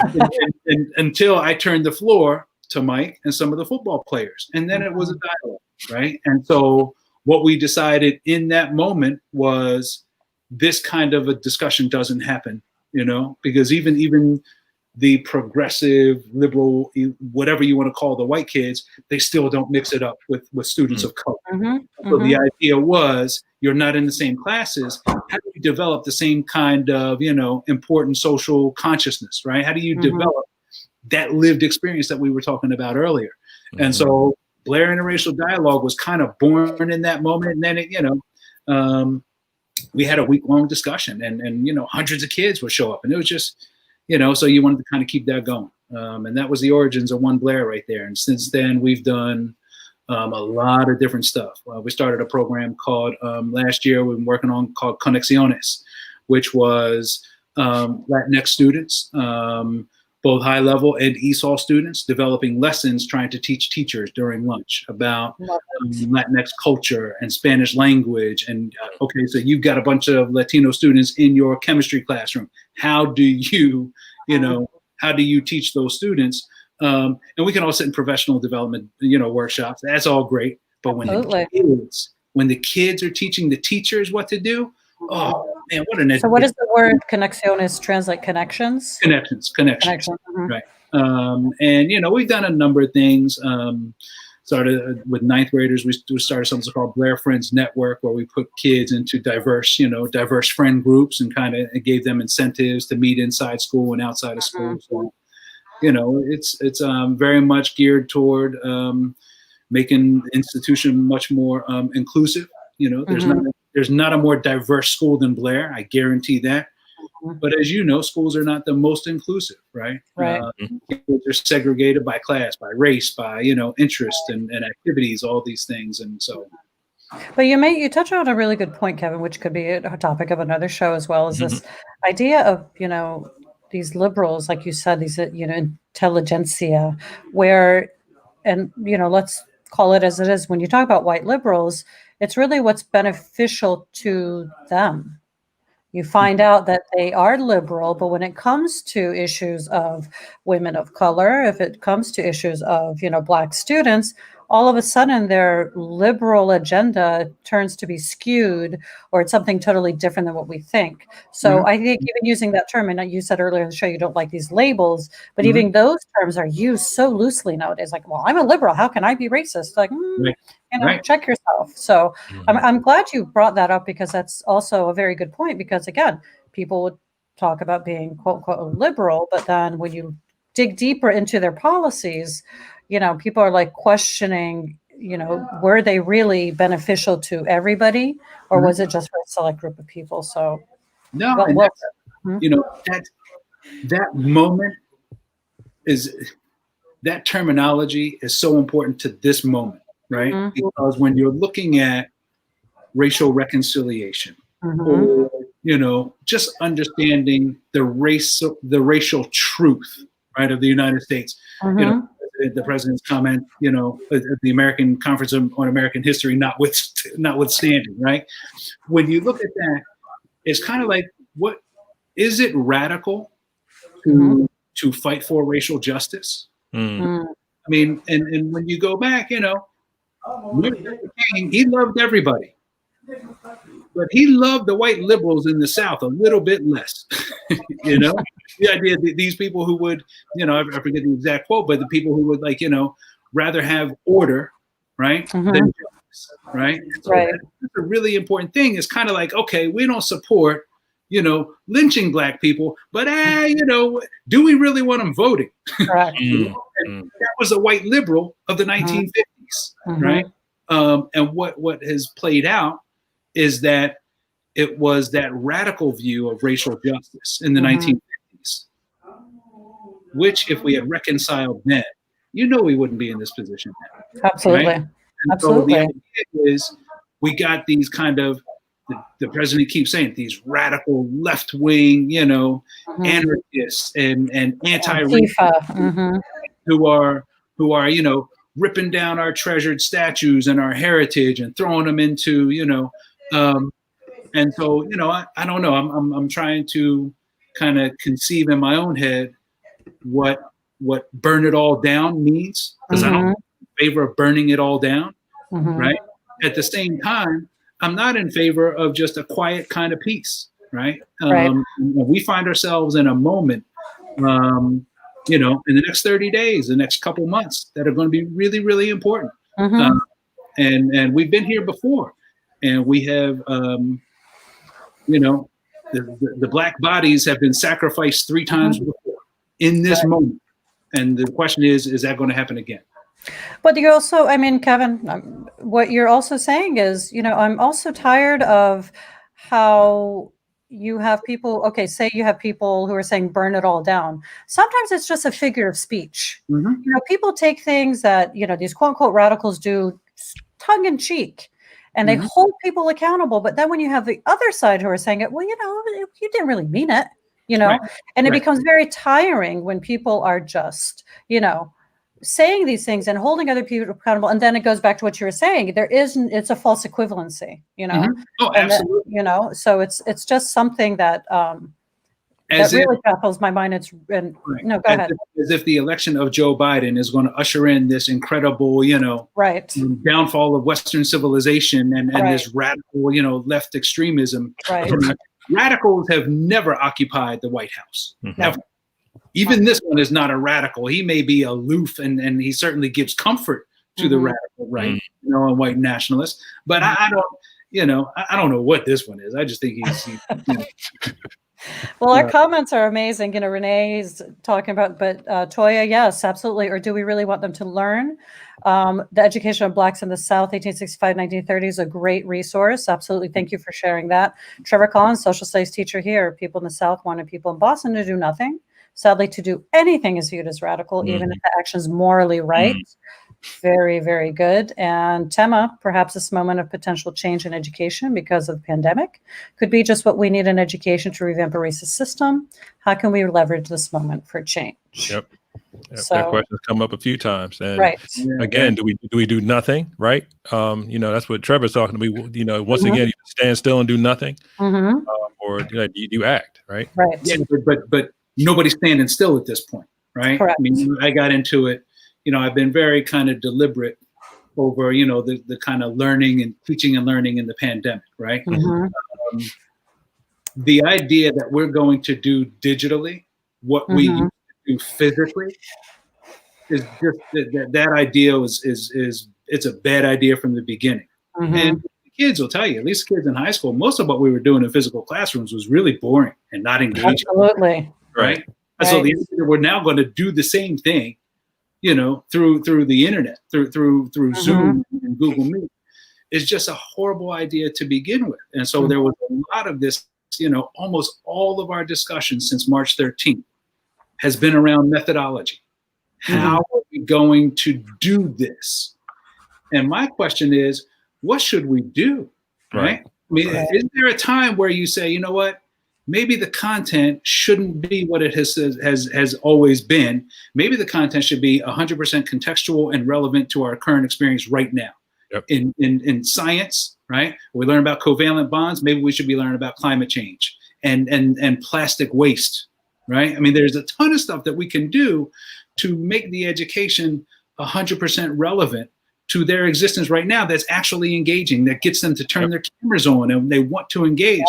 and until I turned the floor to Mike and some of the football players. And then it was a dialogue, right? And so what we decided in that moment was this kind of a discussion doesn't happen, because even the progressive, liberal, whatever you want to call the white kids, they still don't mix it up with students of color. So the idea was, you're not in the same classes. How do you develop the same kind of, important social consciousness, right? How do you develop that lived experience that we were talking about earlier? And so Blair Interracial Dialogue was kind of born in that moment. And then it, we had a week-long discussion, and hundreds of kids would show up, and it was just, so you wanted to kind of keep that going. And that was the origins of One Blair right there. And since then, we've done a lot of different stuff. We started a program called, last year, we've been working on, called Conexiones, which was Latinx students, both high level and ESOL students, developing lessons trying to teach teachers during lunch about Latinx culture and Spanish language. And okay, so you've got a bunch of Latino students in your chemistry classroom. How do you, how do you teach those students? And we can all sit in professional development, workshops. That's all great. But when the kids are teaching the teachers what to do, oh man, what an education. So what does the word Conexiones translate? Connections? Connections. Right. And, we've done a number of things. Started with ninth graders. We started something called Blair Friends Network, where we put kids into diverse friend groups and kind of gave them incentives to meet inside school and outside of school. So, it's very much geared toward making the institution much more inclusive. There's not a more diverse school than Blair. I guarantee that. But as you know, schools are not the most inclusive, right? Right. They're segregated by class, by race, by, interest and activities, all these things. And so. But you touch on a really good point, Kevin, which could be a topic of another show as well, as this idea of, these liberals, like you said, these, intelligentsia, where, and, let's call it as it is. When you talk about white liberals, it's really what's beneficial to them. You find out that they are liberal, but when it comes to issues of women of color, if it comes to issues of, Black students, all of a sudden their liberal agenda turns to be skewed, or it's something totally different than what we think. So I think even using that term, and you said earlier in the show, you don't like these labels, but even those terms are used so loosely nowadays. Like, well, I'm a liberal. How can I be racist? Like, check yourself. So I'm glad you brought that up, because that's also a very good point, because again, people would talk about being quote unquote liberal, but then when you dig deeper into their policies, people are like questioning, were they really beneficial to everybody, or was it just for a select group of people? So no, that moment that terminology is so important to this moment, right? Because when you're looking at racial reconciliation, or just understanding the racial truth, right, of the United States, the president's comment, at the American Conference on American History, notwithstanding, right? When you look at that, it's kind of like, what is it radical to fight for racial justice? I mean, and when you go back, Martin Luther King, he loved everybody, but he loved the white liberals in the South a little bit less. The idea that these people who would, I forget the exact quote, but the people who would rather have order, right, than justice, right? So that's a really important thing. It's kind of like, okay, we don't support, lynching Black people, but do we really want them voting? Correct. That was a white liberal of the 1950s, right? And what has played out is that it was that radical view of racial justice in the 1950s, which, if we had reconciled then, you know we wouldn't be in this position now. Absolutely. Right? Absolutely. So the idea is we got these kind of, the president keeps saying, these radical left-wing, anarchists and anti-racists who are, ripping down our treasured statues and our heritage and throwing them into, and so, I don't know. I'm trying to kind of conceive in my own head what burn it all down means, because I don't in favor of burning it all down, right? At the same time, I'm not in favor of just a quiet kind of peace, right? We find ourselves in a moment, in the next 30 days, the next couple months, that are going to be really, really important. And we've been here before, and we have, the Black bodies have been sacrificed 3 times before in this moment. And the question is that going to happen again? But you're also, Kevin, what you're also saying is, I'm also tired of how you have people, say you have people who are saying burn it all down. Sometimes it's just a figure of speech. People take things that, these quote unquote radicals do tongue in cheek, and they hold people accountable. But then when you have the other side who are saying it, well, you didn't really mean it, and it becomes very tiring when people are just, saying these things and holding other people accountable. And then it goes back to what you were saying. It's a false equivalency, Oh, absolutely. So it's just something that, that really baffles my mind. No, go ahead. As if the election of Joe Biden is going to usher in this incredible, downfall of Western civilization and this radical, left extremism. Radicals have never occupied the White House. Ever. Even this one is not a radical. He may be aloof, and he certainly gives comfort to the radical right, and white nationalists. But I don't know what this one is. I just think he's Well, our comments are amazing. Renee's talking about, but Toya, yes, absolutely. Or do we really want them to learn? The Education of Blacks in the South, 1865-1930 is a great resource. Absolutely. Thank you for sharing that. Trevor Collins, social studies teacher here. People in the South wanted people in Boston to do nothing. Sadly, to do anything is viewed as radical, even if the action's morally right. Very, very good. And Tema, perhaps this moment of potential change in education because of the pandemic could be just what we need in education to revamp a racist system. How can we leverage this moment for change? Yep. So, that question's come up a few times. And again, do we do nothing? Right. That's what Trevor's talking to me. Once again, you stand still and do nothing, or you act, right? Right. Yeah, but nobody's standing still at this point, right? Correct. I got into it. I've been very kind of deliberate over, the kind of learning and teaching and learning in the pandemic, right? The idea that we're going to do digitally what we used to do physically is just that idea it's a bad idea from the beginning. And kids will tell you, at least kids in high school, most of what we were doing in physical classrooms was really boring and not engaging. Absolutely. Right. So the idea that we're now going to do the same thing, through the internet, through Zoom and Google Meet, is just a horrible idea to begin with. And so there was a lot of this, almost all of our discussions since March 13th has been around methodology. How are we going to do this? And my question is, what should we do? Right? Is there a time where you say, you know what? Maybe the content shouldn't be what it has always been. Maybe the content should be 100% contextual and relevant to our current experience right now. Yep. In science, right? We learn about covalent bonds. Maybe we should be learning about climate change and plastic waste, right? There's a ton of stuff that we can do to make the education 100% relevant to their existence right now. That's actually engaging. That gets them to turn their cameras on and they want to engage.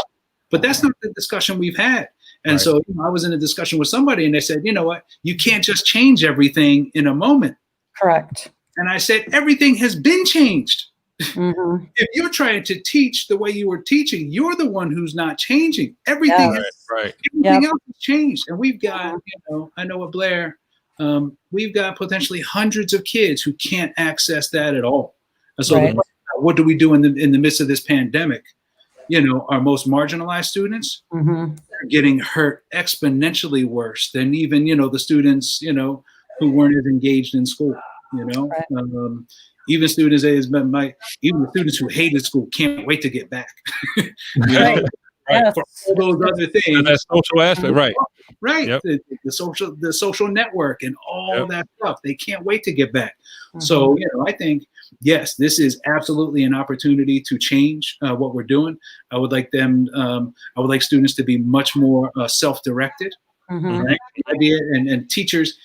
But that's not the discussion we've had. And so I was in a discussion with somebody and they said, you know what, you can't just change everything in a moment. Correct. And I said, everything has been changed. If you're trying to teach the way you were teaching, you're the one who's not changing. Everything, everything else has changed. And we've got, I know at Blair, we've got potentially hundreds of kids who can't access that at all. And so what do we do in the midst of this pandemic? Our most marginalized students are getting hurt exponentially worse than even, the students, who weren't as engaged in school. Right. Even students, even the students who hated school can't wait to get back. Right. Yes. For all those other things. That social aspect, right? Right. Yep. The social network and all that stuff. They can't wait to get back. Mm-hmm. So, I think, yes, this is absolutely an opportunity to change what we're doing. I would like students to be much more self-directed. Mm-hmm. Right? The idea and teachers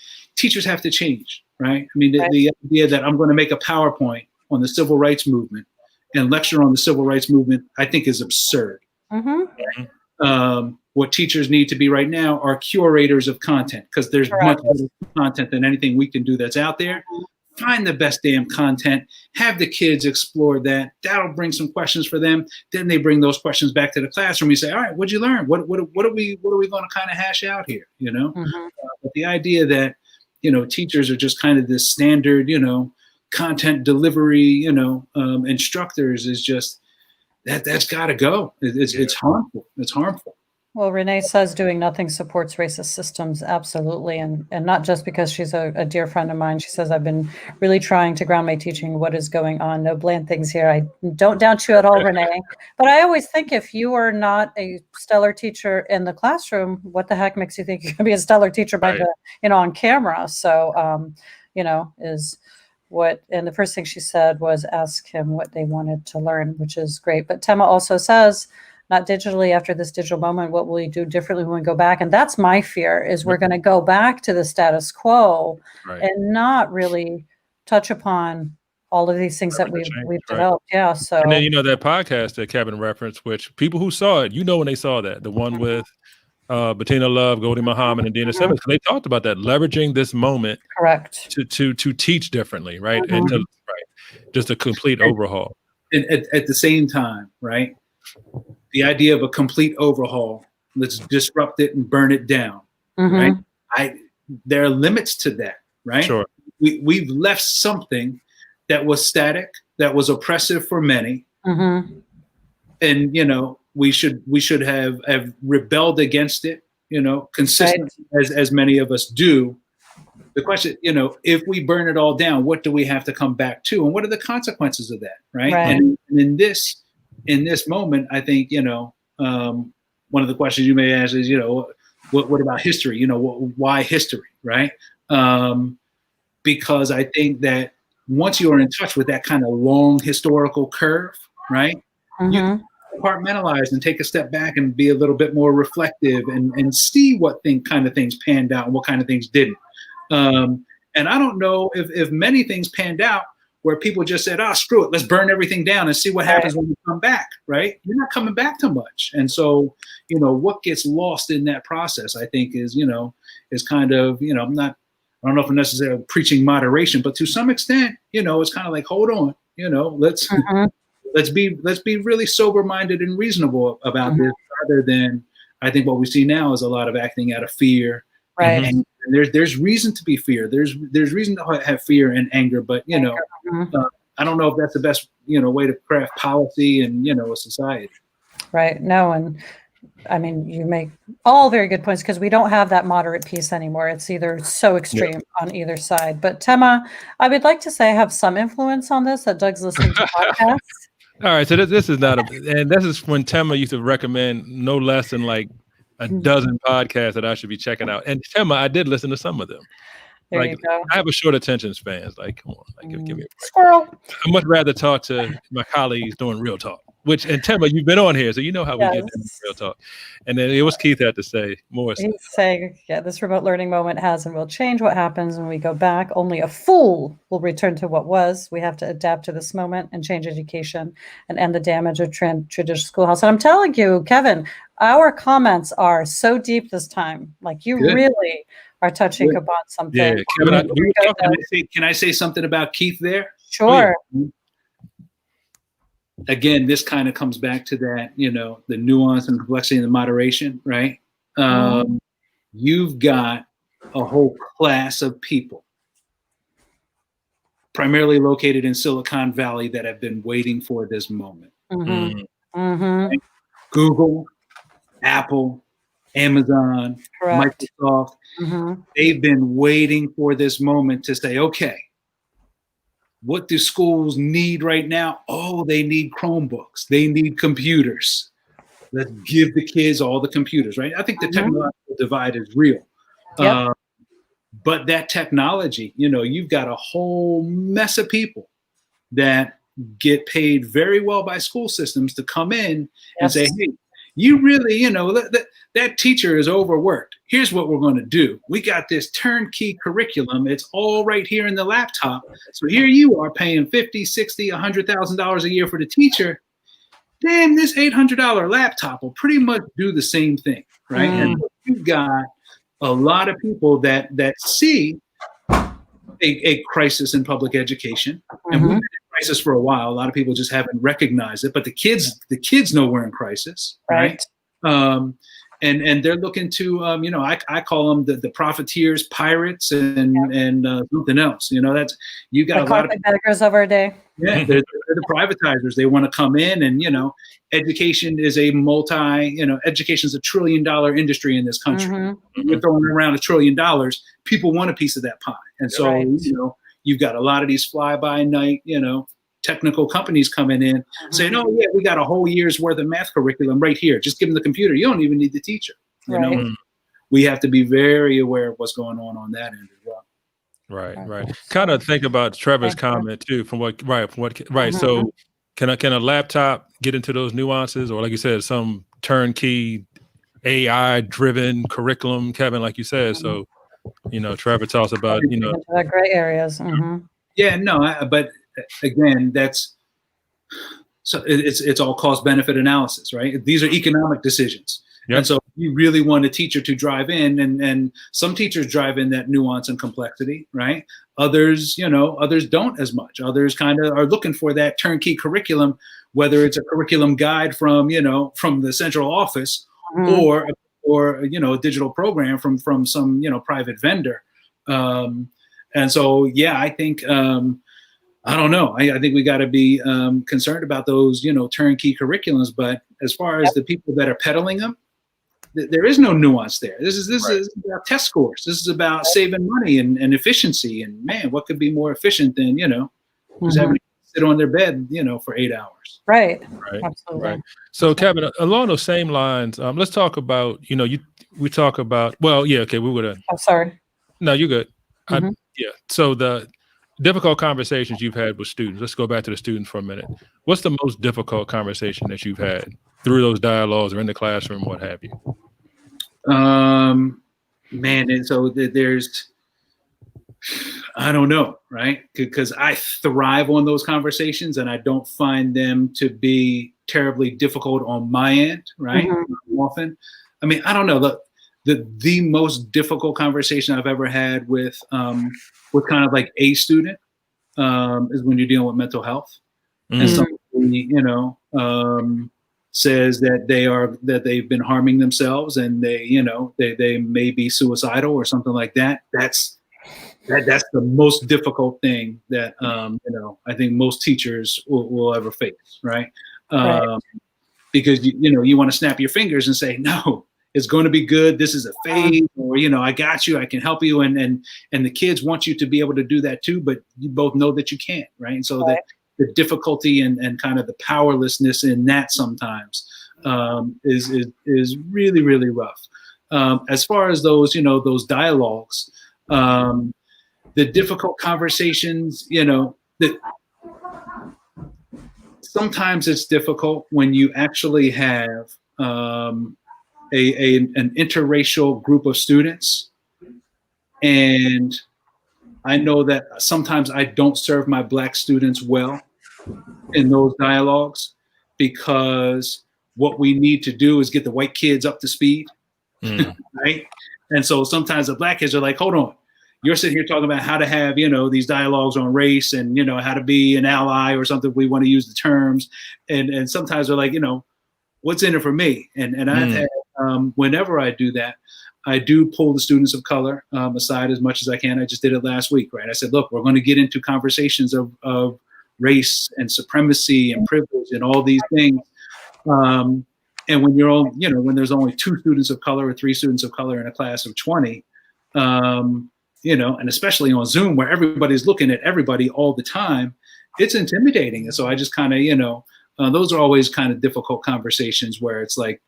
have to change, right? I mean, the idea that I'm going to make a PowerPoint on the civil rights movement and lecture on the civil rights movement, I think is absurd. Mm-hmm. What teachers need to be right now are curators of content, because there's much better content than anything we can do that's out there. Find the best damn content, have the kids explore that. That'll bring some questions for them. Then they bring those questions back to the classroom. You say, all right, what'd you learn? What are we going to kind of hash out here? But the idea that, teachers are just kind of this standard, content delivery, instructors is just, that's got to go. It's harmful. It's harmful. Well, Renee says doing nothing supports racist systems. Absolutely. And not just because she's a dear friend of mine. She says, I've been really trying to ground my teaching. What is going on? No bland things here. I don't doubt you at all, Renee. But I always think if you are not a stellar teacher in the classroom, what the heck makes you think you're going to be a stellar teacher by on camera? So, is what, and the first thing she said was ask him what they wanted to learn, which is great. But Tema also says, not digitally after this digital moment, what will we do differently when we go back? And that's my fear, is we're going to go back to the status quo and not really touch upon all of these things that we've developed. Yeah. So, and then, that podcast that Kevin referenced, which people who saw it, when they saw that, the one with Bettina Love, Goldie Muhammad, and Dina Simmons, they talked about that, leveraging this moment to teach differently, right? And just a complete overhaul. And at the same time, right? The idea of a complete overhaul, let's disrupt it and burn it down, right? There are limits to that, right? Sure. We've left something that was static, that was oppressive for many, and we should have rebelled against it, consistently as many of us do. The question, if we burn it all down, what do we have to come back to, and what are the consequences of that, right? And in this moment, I think, one of the questions you may ask is, what about history? Why history, right? Because I think that once you are in touch with that kind of long historical curve, right, you can compartmentalize and take a step back and be a little bit more reflective and see what kind of things panned out and what kind of things didn't. And I don't know if many things panned out where people just said, screw it, let's burn everything down and see what happens when we come back, right? You're not coming back to much. And so, what gets lost in that process, I think, is kind of, I don't know if I'm necessarily preaching moderation, but to some extent, it's kind of like, hold on, let's be really sober-minded and reasonable about this, rather than, I think what we see now is a lot of acting out of fear. Right. And there's reason to be fear. There's reason to have fear and anger, but I don't know if that's the best way to craft policy and a society. Right. No, and I mean, you make all very good points, because we don't have that moderate piece anymore. It's either so extreme on either side. But Tema, I would like to say I have some influence on this, that Doug's listening to podcasts. All right, so this is not and this is when Tema used to recommend no less than like a dozen podcasts that I should be checking out. And Tema, I did listen to some of them. There you go. I have a short attention span. Like, come on, give me a break. Squirrel. I'd much rather talk to my colleagues doing real talk. And Tema, you've been on here, so you know how we get into real talk. And then it was Keith had to say more. He's saying, this remote learning moment has and will change. What happens when we go back? Only a fool will return to what was. We have to adapt to this moment and change education and end the damage of traditional schoolhouse. And I'm telling you, Kevin, our comments are so deep this time. Like, you really are touching upon something. Yeah, Kevin, can I say something about Keith there? Sure. Oh, yeah. Again, this kind of comes back to that, the nuance and complexity and the moderation, right? You've got a whole class of people, primarily located in Silicon Valley, that have been waiting for this moment. Right? Google, Apple, Amazon, Correct. Microsoft, they've been waiting for this moment to say, okay, what do schools need right now? Oh, they need Chromebooks. They need computers. Let's give the kids all the computers, right? I think the technological divide is real. Yep. But that technology, you've got a whole mess of people that get paid very well by school systems to come in and say, hey, you really, that teacher is overworked. Here's what we're going to do. We got this turnkey curriculum. It's all right here in the laptop. So here you are paying $50, $60, $100,000 a year for the teacher. Damn, this $800 laptop will pretty much do the same thing, right? And you've got a lot of people that see a crisis in public education, and we've been in crisis for a while. A lot of people just haven't recognized it, but the kids know we're in crisis, right? And they're looking to, I call them the profiteers, pirates, and something else. That's you got a lot of beggars of our day. Yeah, they're the privatizers. They want to come in, and education is education is $1 trillion industry in this country. We're throwing around $1 trillion. People want a piece of that pie, and so you've got a lot of these fly-by-night, technical companies coming in saying, "Oh yeah, we got a whole year's worth of math curriculum right here. Just give them the computer. You don't even need the teacher." We have to be very aware of what's going on that end as well. Right. Kind of think about Trevor's comment too. So can a laptop get into those nuances, or like you said, some turnkey AI-driven curriculum, Kevin, like you said? So, Trevor talks about the gray areas. Yeah, no, but again, it's all cost benefit analysis, right? These are economic decisions. Yep. And so you really want a teacher to drive in, and some teachers drive in that nuance and complexity, right? Others don't as much. Others kind of are looking for that turnkey curriculum, whether it's a curriculum guide from the central office or a digital program from some private vendor. And so, yeah, I think I don't know. I think we got to be concerned about those turnkey curriculums. But as far as the people that are peddling them, there is no nuance there. This is about test scores. This is about saving money and efficiency. And man, what could be more efficient than just having to sit on their bed for 8 hours? Right. Absolutely. Right. So Kevin, along those same lines, let's talk about we talk about we would have. Oh, sorry. No, you're good. So the difficult conversations you've had with students. Let's go back to the students for a minute. What's the most difficult conversation that you've had through those dialogues or in the classroom, what have you? Man, and so there's, I don't know, right? Because I thrive on those conversations, and I don't find them to be terribly difficult on my end, right? Often, I mean, I don't know. The most difficult conversation I've ever had with kind of like a student is when you're dealing with mental health, and somebody says that they've been harming themselves, and they may be suicidal or something like that. That's the most difficult thing that I think most teachers will ever face, right? Because you want to snap your fingers and say, no, it's going to be good. This is a phase, or I got you. I can help you, and the kids want you to be able to do that too. But you both know that you can't, right? And so that the difficulty and kind of the powerlessness in that sometimes is really, really rough. As far as those those dialogues, the difficult conversations, that sometimes it's difficult when you actually have an interracial group of students. And I know that sometimes I don't serve my Black students well in those dialogues, because what we need to do is get the white kids up to speed, right? And so sometimes the Black kids are like, hold on, you're sitting here talking about how to have, these dialogues on race and, how to be an ally or something. We want to use the terms. And sometimes they're like, what's in it for me? And I've had, whenever I do that, I do pull the students of color aside as much as I can. I just did it last week, right? I said, look, we're going to get into conversations of race and supremacy and privilege and all these things. And when you're all, when there's only 2 students of color or 3 students of color in a class of 20, and especially on Zoom where everybody's looking at everybody all the time, it's intimidating. And so I just kind of, those are always kind of difficult conversations where it's like,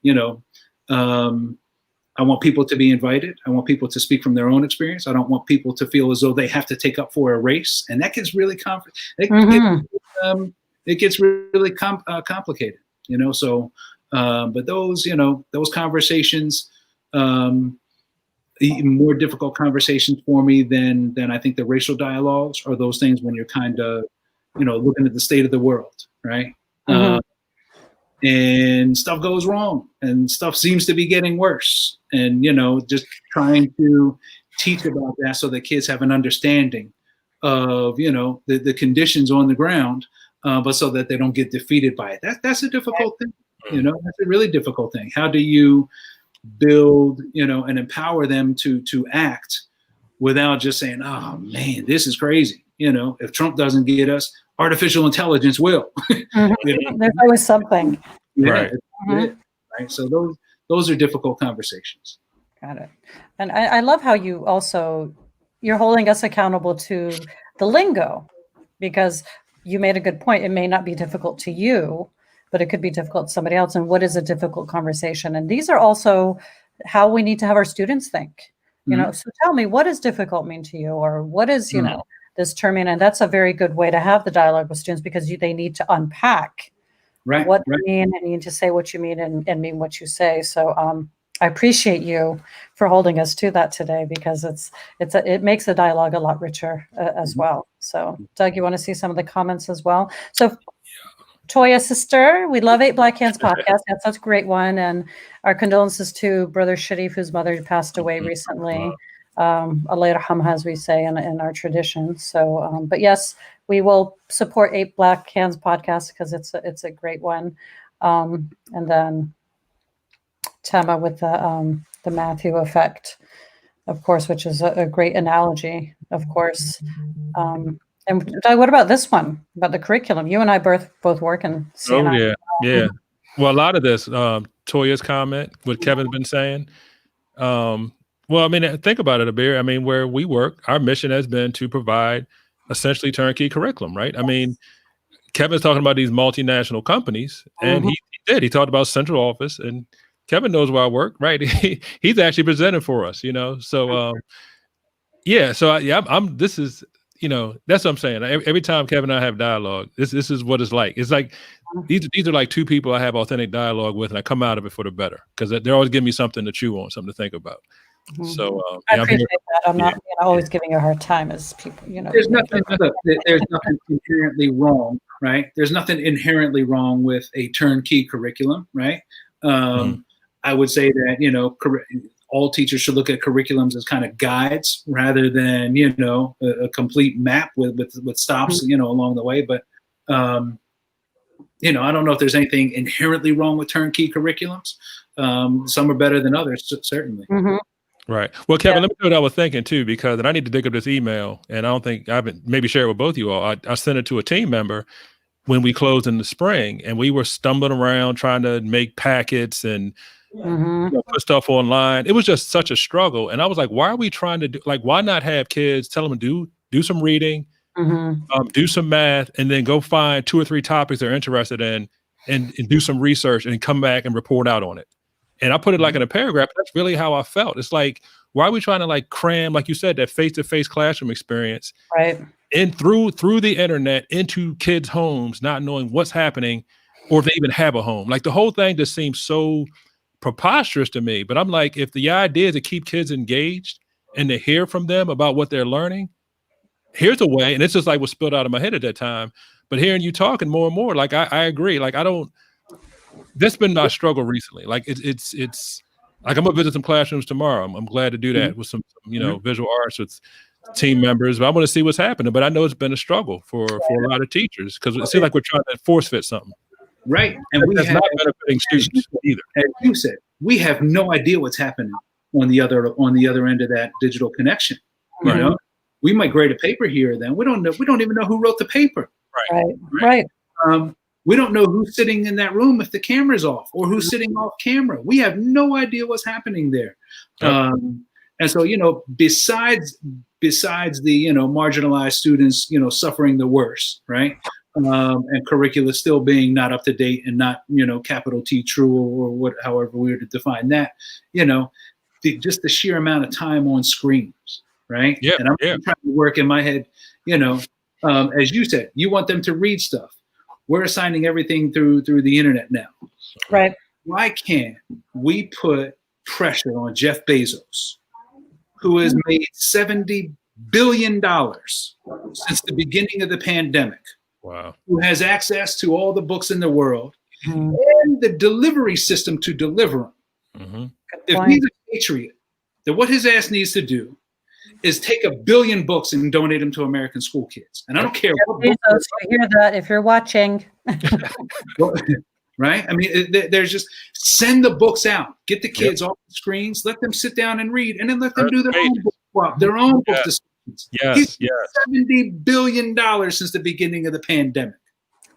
I want people to be invited. I want people to speak from their own experience. I don't want people to feel as though they have to take up for a race. And that gets really it gets really complicated, so, but those, those conversations, more difficult conversations for me than I think the racial dialogues are those things when you're kind of, looking at the state of the world, right? And stuff goes wrong and stuff seems to be getting worse. And, just trying to teach about that so that kids have an understanding of, the conditions on the ground, but so that they don't get defeated by it. That's a difficult thing. That's a really difficult thing. How do you build, and empower them to act without just saying, oh man, this is crazy. If Trump doesn't get us, artificial intelligence will. There's always something. Right. Right. So those are difficult conversations. Got it. And I love how you're holding us accountable to the lingo, because you made a good point. It may not be difficult to you, but it could be difficult to somebody else. And what is a difficult conversation? And these are also how we need to have our students think. So tell me, what does difficult mean to you, or what is this term mean? And that's a very good way to have the dialogue with students, because they need to unpack what you mean, and you need to say what you mean and mean what you say. So I appreciate you for holding us to that today, because it makes the dialogue a lot richer as well. So Doug, you want to see some of the comments as well? So Toya sister, we love 8 Black Hands podcast. That's such a great one. And our condolences to Brother Sharif, whose mother passed away recently. Allah yarhamha, as we say in our tradition. So, but yes, we will support 8 Black Hands podcast because it's a great one. And then Tema with the Matthew effect, of course, which is a great analogy, of course. And Doug, what about this one, about the curriculum? You and I both work in CNI. Oh, yeah. Well, a lot of this, Toya's comment, what Kevin's been saying. Well, I mean, think about it, Abir. I mean, where we work, our mission has been to provide essentially turnkey curriculum, right? I mean, Kevin's talking about these multinational companies, and he did. He talked about central office, and Kevin knows where I work, right? He's actually presented for us, So, this is, that's what I'm saying. Every time Kevin and I have dialogue, this is what it's like. It's like these are like 2 people I have authentic dialogue with, and I come out of it for the better, because they're always giving me something to chew on, something to think about. So I appreciate that. I'm not always giving you a hard time as people, There's nothing inherently wrong, right? There's nothing inherently wrong with a turnkey curriculum, right? I would say that, all teachers should look at curriculums as kind of guides rather than, a complete map with stops, along the way. But, I don't know if there's anything inherently wrong with turnkey curriculums. Some are better than others, certainly. Right. Well, Kevin, let me tell you what I was thinking too, because I need to dig up this email, and I don't think I haven't maybe shared it with both of you all. I sent it to a team member when we closed in the spring, and we were stumbling around trying to make packets and put stuff online. It was just such a struggle. And I was like, why are we trying to why not have kids, tell them to do some reading, do some math, and then go find 2 or 3 topics they're interested in and do some research and come back and report out on it. And I put it in a paragraph. That's really how I felt. It's like, why are we trying to cram, like you said, that face-to-face classroom experience and through the internet into kids' homes, not knowing what's happening or if they even have a home? Like, the whole thing just seems so preposterous to me. But I'm like, if the idea is to keep kids engaged and to hear from them about what they're learning, here's a way. And it's just what spilled out of my head at that time. But hearing you talking more and more, I agree. That's been my struggle recently. It's I'm gonna visit some classrooms tomorrow. I'm glad to do that with some visual arts with team members. But I want to see what's happening. But I know it's been a struggle for a lot of teachers, because it seems like we're trying to force fit something. Right. And that's not benefiting students either. As you said, we have no idea what's happening on the other end of that digital connection. Right. We might grade a paper here or then. We don't know. We don't even know who wrote the paper. Right. We don't know who's sitting in that room if the camera's off or who's sitting off camera. We have no idea what's happening there. Yep. And so, besides the, marginalized students, suffering the worst, right? And curricula still being not up to date and not, capital T true or however we were to define that, just the sheer amount of time on screens, right? Yeah. And I'm trying to work in my head, as you said, you want them to read stuff. We're assigning everything through the internet now. Right. Why can't we put pressure on Jeff Bezos, who has made $70 billion since the beginning of the pandemic? Wow. Who has access to all the books in the world Mhm. and the delivery system to deliver them. Mm-hmm. If he's a patriot, then what his ass needs to do is take 1 billion books and donate them to American school kids. And I don't care what book Bezos, you hear that if you're watching. right? I mean, there's just send the books out, get the kids off the screens, let them sit down and read, and then let them do their own book swap, their own book discussions. Yes, yes. $70 billion since the beginning of the pandemic.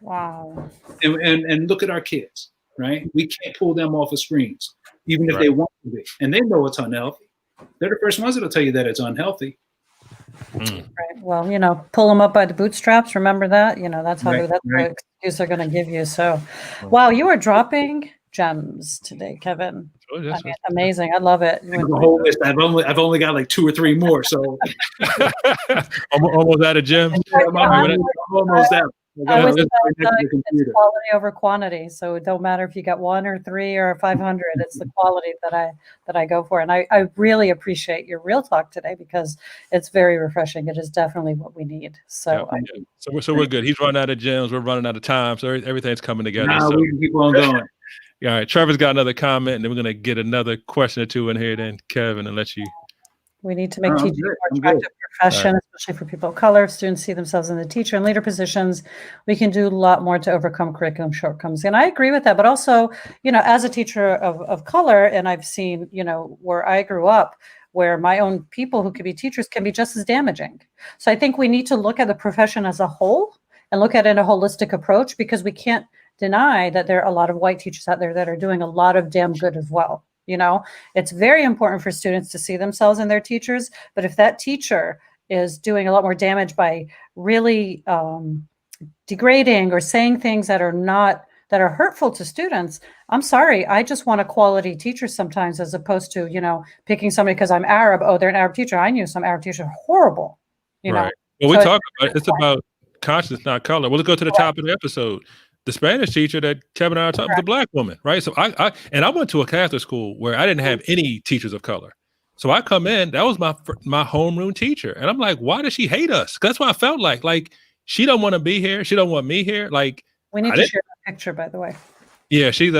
Wow. And look at our kids, right? We can't pull them off of screens, even if they want to be. And they know it's unhealthy. They're the first ones that'll tell you that it's unhealthy. Mm. Right. Well, pull them up by the bootstraps. Remember that? That's how Right, that's right. the excuse they're going to give you. So, wow, you are dropping gems today, Kevin. Oh, yes, I mean, amazing. I love it. The whole list. I've only got like 2 or 3 more. So almost out of gems. I'm almost out. I always Let's thought, go next to the it's computer. quality over quantity. So it don't matter if you got 1 or 3 or 500. It's the quality that I go for. And I really appreciate your real talk today because it's very refreshing. It is definitely what we need. So So we're good. He's running out of gems. We're running out of time. So everything's coming together. Nah, So. we can keep on going. All right. Trevor's got another comment, and then we're going to get another question or two in here, then Kevin, and let you. we need to make I'm teaching good. a I'm more attractive profession, especially for people of color. If students see themselves in the teacher and leader positions, we can do a lot more to overcome curriculum shortcomings. And I agree with that. But also, as a teacher of color, and I've seen, where I grew up, where my own people who could be teachers can be just as damaging. So I think we need to look at the profession as a whole and look at it in a holistic approach, because we can't deny that there are a lot of white teachers out there that are doing a lot of damn good as well. It's very important for students to see themselves in their teachers. But if that teacher is doing a lot more damage by really degrading or saying things that are hurtful to students, I'm sorry. I just want a quality teacher sometimes, as opposed to, picking somebody because I'm Arab. Oh, they're an Arab teacher. I knew some Arab teachers are horrible. Right. Well, we talk about it's about conscience, not color. Well, let's go to the top of the episode. The Spanish teacher that Kevin and I talked was a black woman, right? So I went to a Catholic school where I didn't have any teachers of color. So I come in, that was my homeroom teacher. And I'm like, why does she hate us? 'Cause that's what I felt like she don't want to be here. She don't want me here. Like, we need to share that picture, by the way. Yeah, she's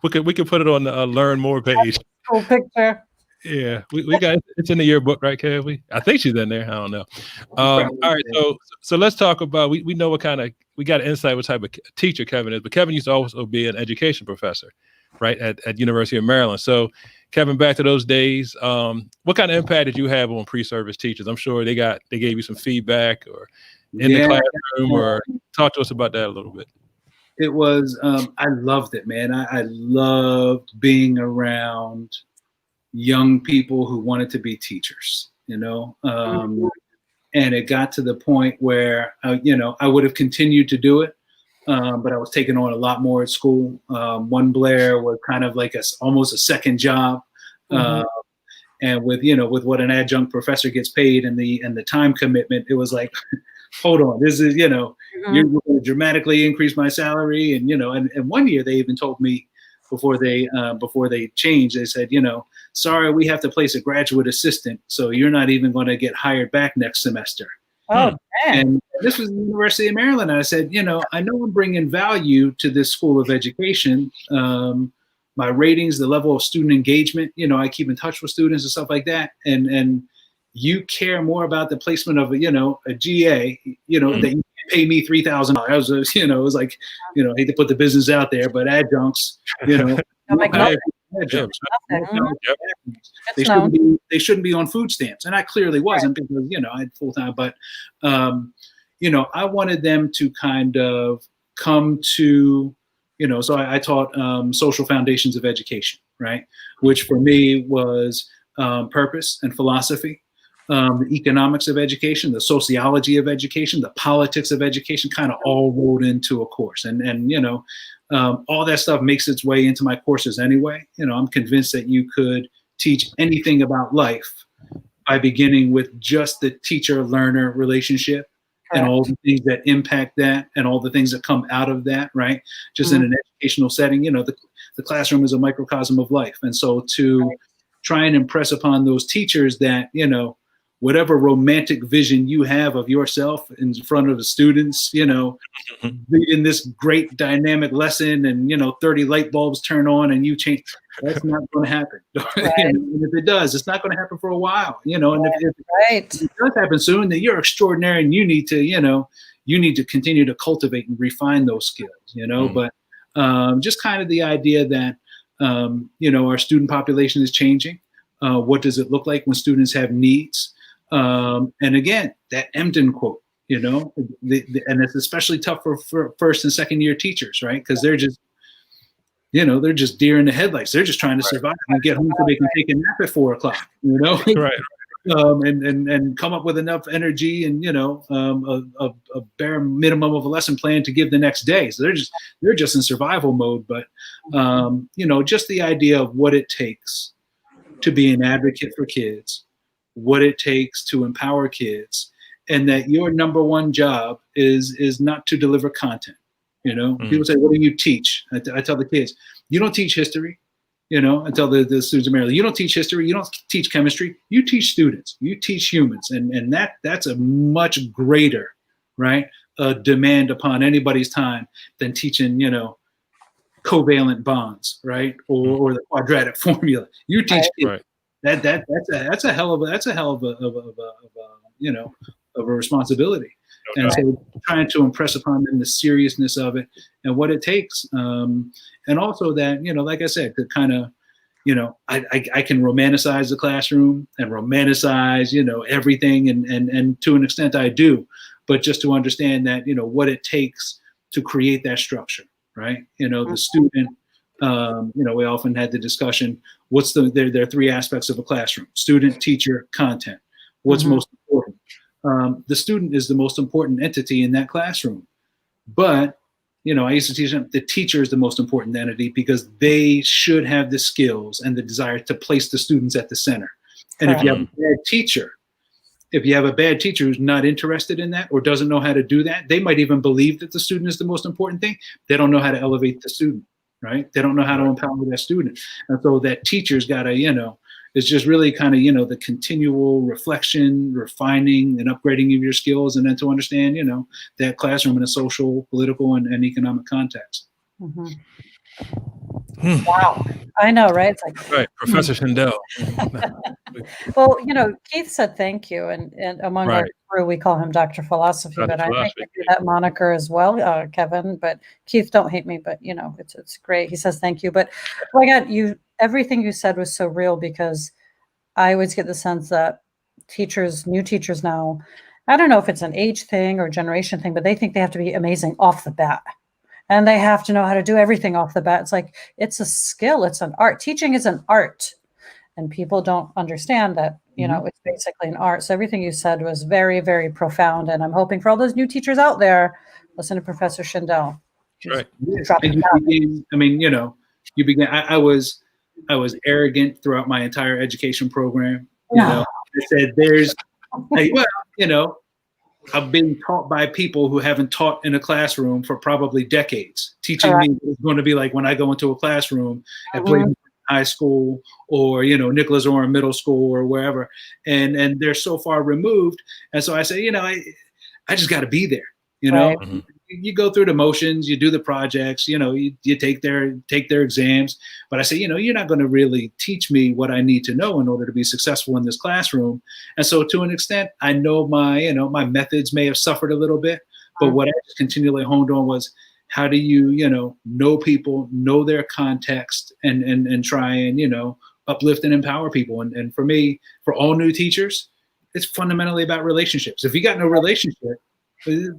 we could put it on the learn more page. Cool picture. Yeah, we got it's in the yearbook, right, Kev? I think she's in there. I don't know. All right, so let's talk about we know what kind of we got insight what type of teacher Kevin is, but Kevin used to also be an education professor, right, at University of Maryland. So, Kevin, back to those days, what kind of impact did you have on pre-service teachers? I'm sure they gave you some feedback or in the classroom, or talk to us about that a little bit. It was I loved it, man. I loved being around young people who wanted to be teachers, and it got to the point where, I would have continued to do it, but I was taking on a lot more at school. One Blair was kind of like almost a second job. And with what an adjunct professor gets paid and the time commitment, it was like, hold on, this is, you're going to dramatically increase my salary. And 1 year they even told me, before they changed, they said, sorry, we have to place a graduate assistant, so you're not even going to get hired back next semester. Oh, man. And this was the University of Maryland. And I said, I know I'm bringing value to this school of education. My ratings, the level of student engagement, I keep in touch with students and stuff like that. And you care more about the placement of a GA, that you pay me $3,000. I was, it was like, hate to put the business out there, but adjuncts, they shouldn't be on food stamps. And I clearly wasn't, because, I had full time, but, I wanted them to kind of come to, so I taught social foundations of education, right? Which for me was purpose and philosophy, the economics of education, the sociology of education, the politics of education, kind of all rolled into a course. And all that stuff makes its way into my courses anyway. I'm convinced that you could teach anything about life by beginning with just the teacher-learner relationship. Correct. And all the things that impact that and all the things that come out of that, right? Just in an educational setting, the classroom is a microcosm of life. And so to try and impress upon those teachers that, whatever romantic vision you have of yourself in front of the students, in this great dynamic lesson and, 30 light bulbs turn on and you change, that's not going to happen. Right. And if it does, it's not going to happen for a while, and if it does happen soon, then you're extraordinary and you need to continue to cultivate and refine those skills, but just kind of the idea that, our student population is changing. What does it look like when students have needs? And again, that Emden quote, and it's especially tough for first and second year teachers, right? Because they're just, they're just deer in the headlights. They're just trying to survive and get home so they can take a nap at 4 o'clock, Right. And come up with enough energy and, a bare minimum of a lesson plan to give the next day. So they're just in survival mode. But, just the idea of what it takes to be an advocate for kids, what it takes to empower kids, and that your number one job is not to deliver content. People say, what do you teach? I tell the kids, you don't teach history. I tell the students in Maryland, you don't teach history, you don't teach chemistry, you teach students, you teach humans. And that's a much greater, right, demand upon anybody's time than teaching, covalent bonds, right, or the quadratic formula. You teach kids. Right. That's a hell of a responsibility. Okay. And so trying to impress upon them the seriousness of it and what it takes. And also that, like I said, to kind of, I can romanticize the classroom and romanticize, everything. And to an extent I do, but just to understand that, what it takes to create that structure, right? The student, we often had the discussion, there are 3 aspects of a classroom: student, teacher, content. What's most important? The student is the most important entity in that classroom. But, I used to teach them the teacher is the most important entity because they should have the skills and the desire to place the students at the center. And if you have a bad teacher who's not interested in that or doesn't know how to do that, they might even believe that the student is the most important thing. They don't know how to elevate the student, right? They don't know how to empower that student. And so that teacher's got to, it's just really kind of, the continual reflection, refining and upgrading of your skills, and then to understand, that classroom in a social, political, and economic context. Wow. I know, right? It's like, right, Professor Shindell. Well, Keith said thank you, and among our crew, we call him Dr. Philosophy, but I think we do that moniker as well, Kevin. But Keith, don't hate me, but it's great. He says thank you, but oh my God, everything you said was so real, because I always get the sense that new teachers now, I don't know if it's an age thing or generation thing, but they think they have to be amazing off the bat. And they have to know how to do everything off the bat. It's like, it's a skill. It's an art. Teaching is an art. And people don't understand that, it's basically an art. So everything you said was very, very profound. And I'm hoping for all those new teachers out there, listen to Professor Shindell. Right. You began, I was arrogant throughout my entire education program. I said, I'm being taught by people who haven't taught in a classroom for probably decades, teaching me what it's going to be like when I go into a classroom at Bladen High School or, Nicholas Orr Middle School or wherever. And they're so far removed. And so I say, I just got to be there, Right. You go through the motions, you do the projects, you take their exams, but I say, you're not going to really teach me what I need to know in order to be successful in this classroom. And so to an extent, I know my methods may have suffered a little bit, but what I just continually honed on was, how do you, know people, know their context, and try and, uplift and empower people. And for me, for all new teachers, it's fundamentally about relationships. If you got no relationship,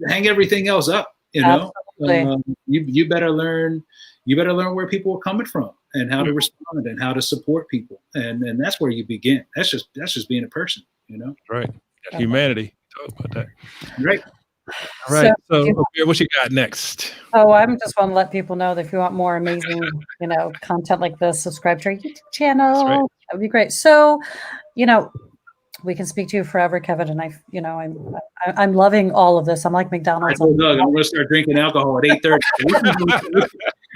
hang everything else up. You know, Absolutely. you better learn. You better learn where people are coming from and how to respond and how to support people, and that's where you begin. That's just being a person. You know, Right. That's humanity. Talk about that. right? All right. So, So, okay, what you got next? oh, I'm just want to let people know that if you want more amazing, content like this, subscribe to our YouTube channel. That's right. That would be great. So, we can speak to you forever, Kevin. And I'm loving all of this. I'm like I McDonald's. told Doug I'm going to start drinking alcohol at 8:30.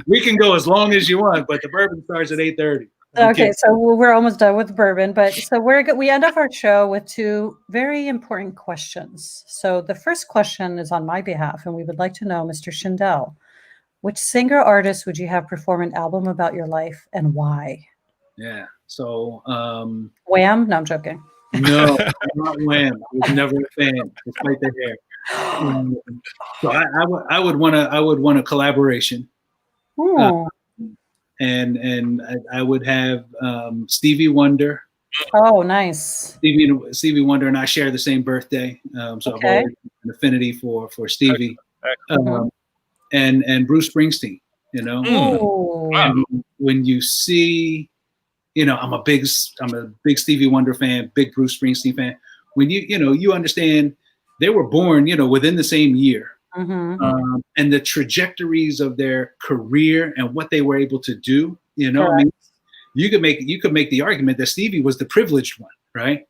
We can go as long as you want, but the bourbon starts at 8:30. Okay, so we're almost done with bourbon, but so we end off our show with two very important questions. So the first question is on my behalf, and we would like to know, Mr. Shindell, which singer artist would you have perform an album about your life and why? Yeah. So Wham? No, I'm joking. no, not Wham. I was never a fan, despite the hair. So I would want a collaboration. And I would have Stevie Wonder. Oh, nice. Stevie Wonder and I share the same birthday, so I've always an affinity for Stevie, and Bruce Springsteen. Wow. When you see, I'm a big Stevie Wonder fan, big Bruce Springsteen fan. When you understand they were born, within the same year. And the trajectories of their career and what they were able to do, I mean, you could make the argument that Stevie was the privileged one, right?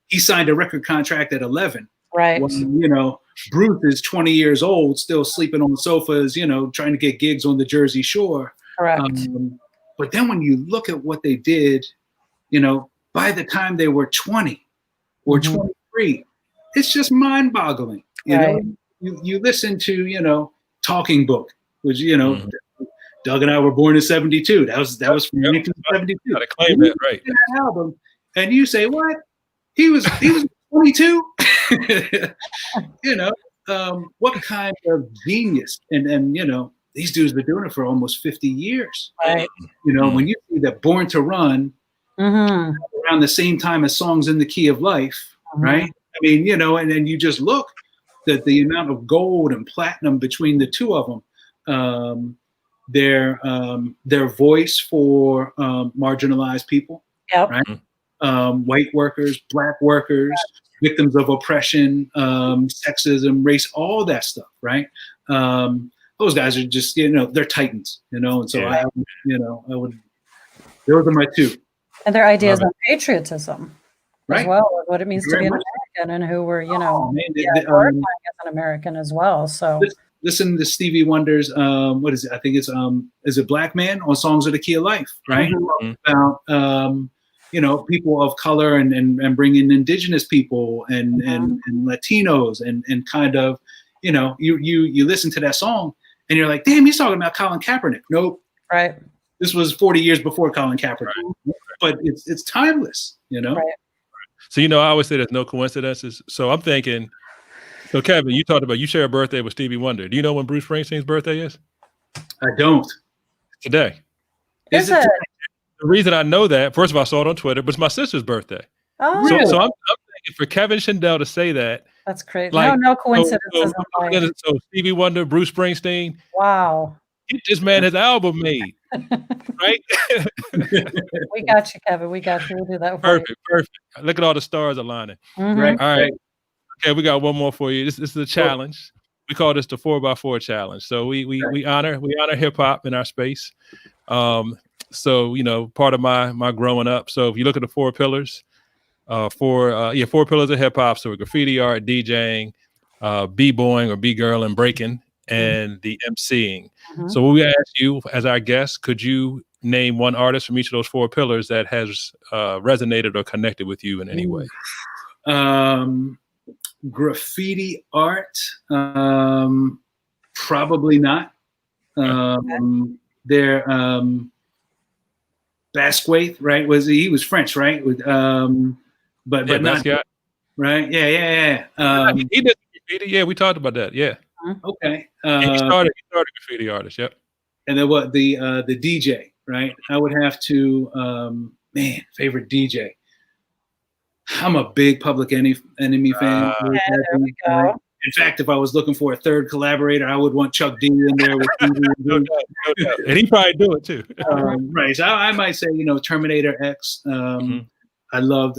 He signed a record contract at 11, right? When, Bruce is 20 years old, still sleeping on sofas, trying to get gigs on the Jersey Shore. Correct. But then when you look at what they did, by the time they were 20 or 23, it's just mind-boggling. You know. You listen to, Talking Book, which, Doug and I were born in 72. That was from 1972. Gotta claim that, right? That album, and you say, what? He was 22? What kind of genius? And these dudes been doing it for almost 50 years. Right. When you see that Born to Run around the same time as Songs in the Key of Life, right? I mean, and then you just look that the amount of gold and platinum between the two of them, their voice for marginalized people, right? White workers, black workers, victims of oppression, sexism, race, all that stuff, right? Those guys are just, they're titans, and so I would, those are my two. And their ideas on patriotism. Right. As well, what it means to be an American, and who were, glorifying as an American as well. So listen to Stevie Wonder's what is it? I think it's is it Black Man on Songs of the Key of Life, right? About people of color and bringing indigenous people and Latinos and kind of you listen to that song and you're like, damn, he's talking about Colin Kaepernick. Nope. Right. This was 40 years before Colin Kaepernick, but it's timeless, Right. So, I always say there's no coincidences. So I'm thinking, so Kevin, you talked about you share a birthday with Stevie Wonder. Do you know when Bruce Springsteen's birthday is? I don't. Today. Is it? The reason I know that, first of all, I saw it on Twitter, but it's my sister's birthday. Oh. So I'm thinking for Kevin Shindell to say that. That's crazy. Like, no coincidences. So Stevie Wonder, Bruce Springsteen. Wow. Get this man his album made. Right? We got you, Kevin. We got you. We'll do that for you. Perfect. Look at all the stars aligning. Right. All right. Okay, we got one more for you. This is a challenge. We call this the 4x4 challenge. So we honor hip hop in our space. So part of my growing up. So if you look at the 4 pillars, 4 pillars of hip hop. So graffiti art, DJing, b-boying or b-girl and breaking, and the MCing. So what we ask you as our guest, could you name one artist from each of those 4 pillars that has resonated or connected with you in any way? Graffiti art, probably not. There, Basquiat, right? He was French, right? With but not Basquiat. Right? Yeah. He did graffiti. Yeah, we talked about that. Yeah. Okay. He started graffiti artist. Yep. And then what? The DJ, right? I would have to favorite DJ. I'm a big Public Enemy fan. there we go. In fact, if I was looking for a third collaborator, I would want Chuck D in there with Stevie. No doubt, no doubt. And he probably do it too. Right. So I might say, Terminator X. Mhm. I loved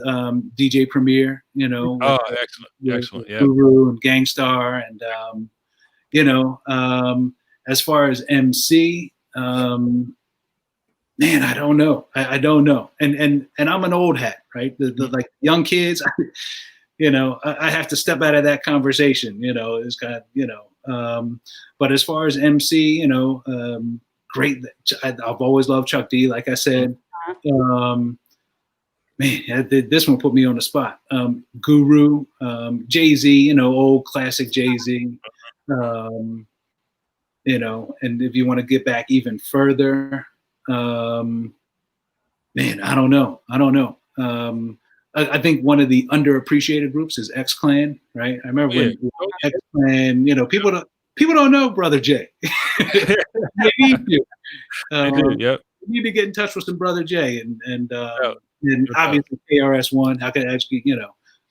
DJ Premier, Oh, excellent. Yeah. Guru and Gangstar. And, as far as MC, man, I don't know. I don't know. And I'm an old hat, right? The like young kids, I have to step out of that conversation, it's kind of, but as far as MC, great. I've always loved Chuck D, like I said. Man, this one put me on the spot. Guru, Jay-Z, old classic Jay-Z. And if you want to get back even further, man, I don't know. I think one of the underappreciated groups is X-Clan, right? I remember when X-Clan, people don't know Brother J. They need to. Yep. You need to get in touch with some Brother J and obviously KRS-One. How could I actually,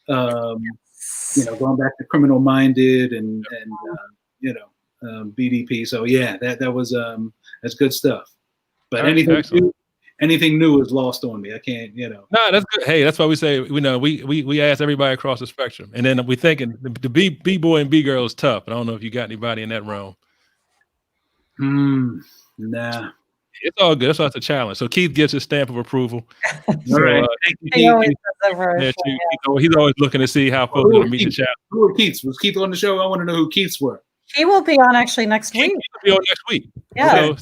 going back to Criminal Minded and BDP. So yeah, that was that's good stuff. But anything new is lost on me. I can't, No, that's good. Hey, that's why we say, we ask everybody across the spectrum, and then we thinking the B-boy and B-girl is tough. I don't know if you got anybody in that realm. Nah. It's all good. That's why it's a challenge. So Keith gets his stamp of approval. All right. Thank you, Keith. He's always looking to see how folks are going to meet the challenge. Who are Keiths? Was Keith on the show? I want to know who Keiths were. He will be on actually next week. He'll be on next week. Yeah.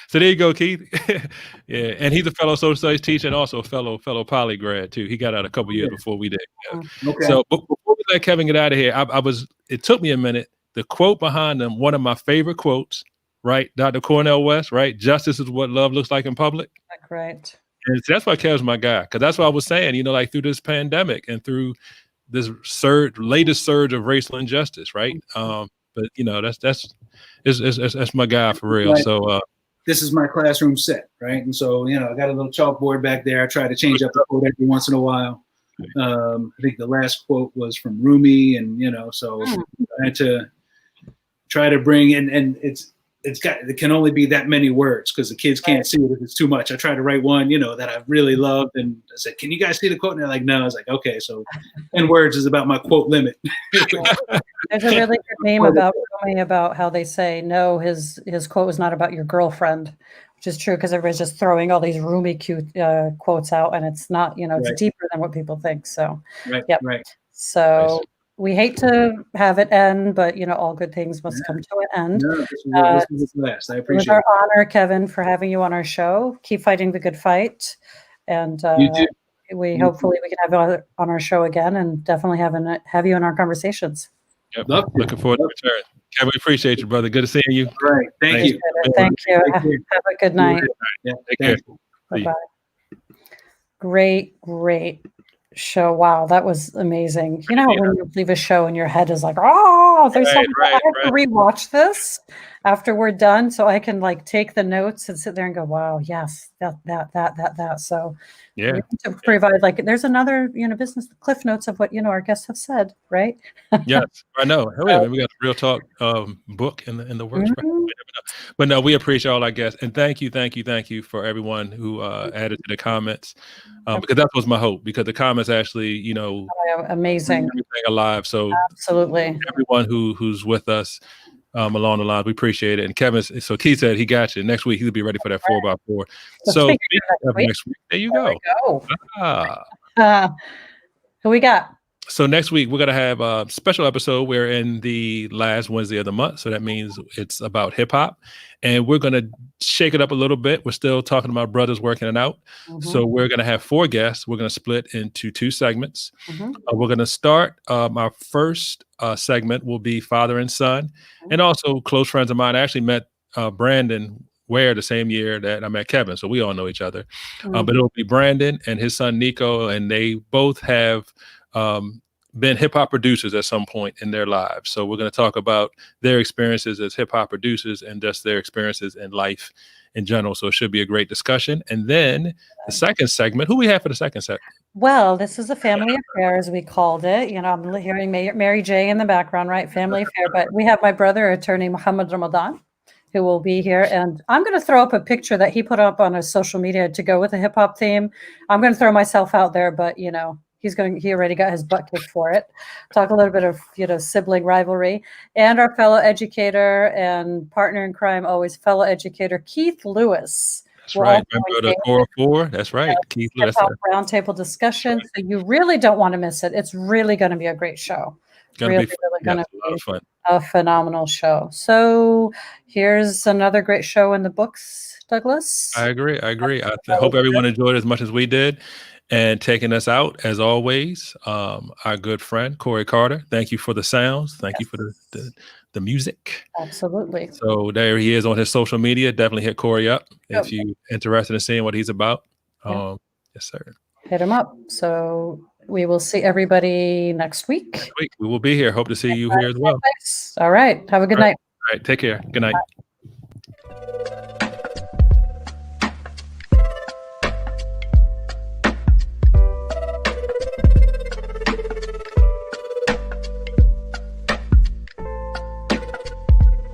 So there you go, Keith. Yeah, and he's a fellow social studies teacher and also a fellow poly grad too. He got out a couple years before we did. Yeah. Okay. So before we let Kevin get out of here, it took me a minute. The quote behind them, one of my favorite quotes, right? Dr. Cornel West, right? Justice is what love looks like in public. Right. And that's why Kev's my guy, because that's what I was saying. Like through this pandemic and through this latest surge of racial injustice, right? But that's my guy for real. Right. So this is my classroom set, right? And so I got a little chalkboard back there. I try to change up the quote every once in a while. I think the last quote was from Rumi, and so I had to try to bring in, and it can only be that many words because the kids can't see it if it's too much. I tried to write one, that I really loved, and I said, "Can you guys see the quote?" And they're like, "No." I was like, "Okay, so 10 words is about my quote limit." There's a really good meme about how they say, no, his quote was not about your girlfriend, which is true because everybody's just throwing all these Rumi cute quotes out, and it's not, it's deeper than what people think. So, Right. So. Nice. We hate to have it end, but all good things must come to an end. No, this is last. I appreciate it. It was our honor, Kevin, for having you on our show. Keep fighting the good fight, and hopefully we can have you on our show again, and definitely have you in our conversations. Yep. Looking forward to return. Kevin, we appreciate you, brother. Good to see you. All right, thank you. Thank you. Have a good night. Yeah, take care. Bye-bye. Great show. Wow, that was amazing. When you leave a show and your head is like, oh, there's something. I have to rewatch this after we're done so I can take the notes and sit there and go, wow, yes, that. So yeah, we need to provide there's another business cliff notes of what our guests have said, right? Yes, I know. Hell yeah, we got a Real Talk book in the works. But no, we appreciate all our guests, and thank you for everyone who added to the comments, because that was my hope. Because the comments actually, amazing, everything alive. So absolutely, everyone who's with us along the lines, we appreciate it. And Kevin, so Keith said he got you. Next week he'll be ready for that 4x4. So next week, there you go. Who we got? So next week, we're going to have a special episode. We're in the last Wednesday of the month. So that means it's about hip hop. And we're going to shake it up a little bit. We're still talking about brothers working it out. So we're going to have 4 guests. We're going to split into 2 segments. We're going to start. Our first segment will be father and son, and also close friends of mine. I actually met Brandon Ware the same year that I met Kevin. So we all know each other. But it'll be Brandon and his son, Nico, and they both have been hip hop producers at some point in their lives. So we're going to talk about their experiences as hip hop producers and just their experiences in life in general. So it should be a great discussion. And then the second segment, who we have for the second segment? Well, this is a family affair, as we called it. You know, I'm hearing Mary J in the background, right? Family affair. But we have my brother, attorney Muhammad Ramadan, who will be here. And I'm going to throw up a picture that he put up on his social media to go with the hip hop theme. I'm going to throw myself out there, but you know, he already got his butt kicked for it. Talk a little bit of, you know, sibling rivalry. And our fellow educator and partner in crime, always fellow educator, Keith Lewis. That's right. Remember the Core 4? That's right. Keith Lewis. Roundtable discussion. So you really don't want to miss it. It's really going to be a great show. Really going to be a lot of fun. A phenomenal show. So here's another great show in the books, Douglas. I agree. I hope everyone enjoyed as much as we did. And taking us out, as always, our good friend, Corey Carter. Thank you for the sounds. Thank you for the music. Absolutely. So there he is on his social media. Definitely hit Corey up if you're interested in seeing what he's about. Yes, sir. Hit him up. So we will see everybody next week. Next week. We will be here. Hope to see you here as well. All right. Have a good night. All right. Take care. Good night. Bye.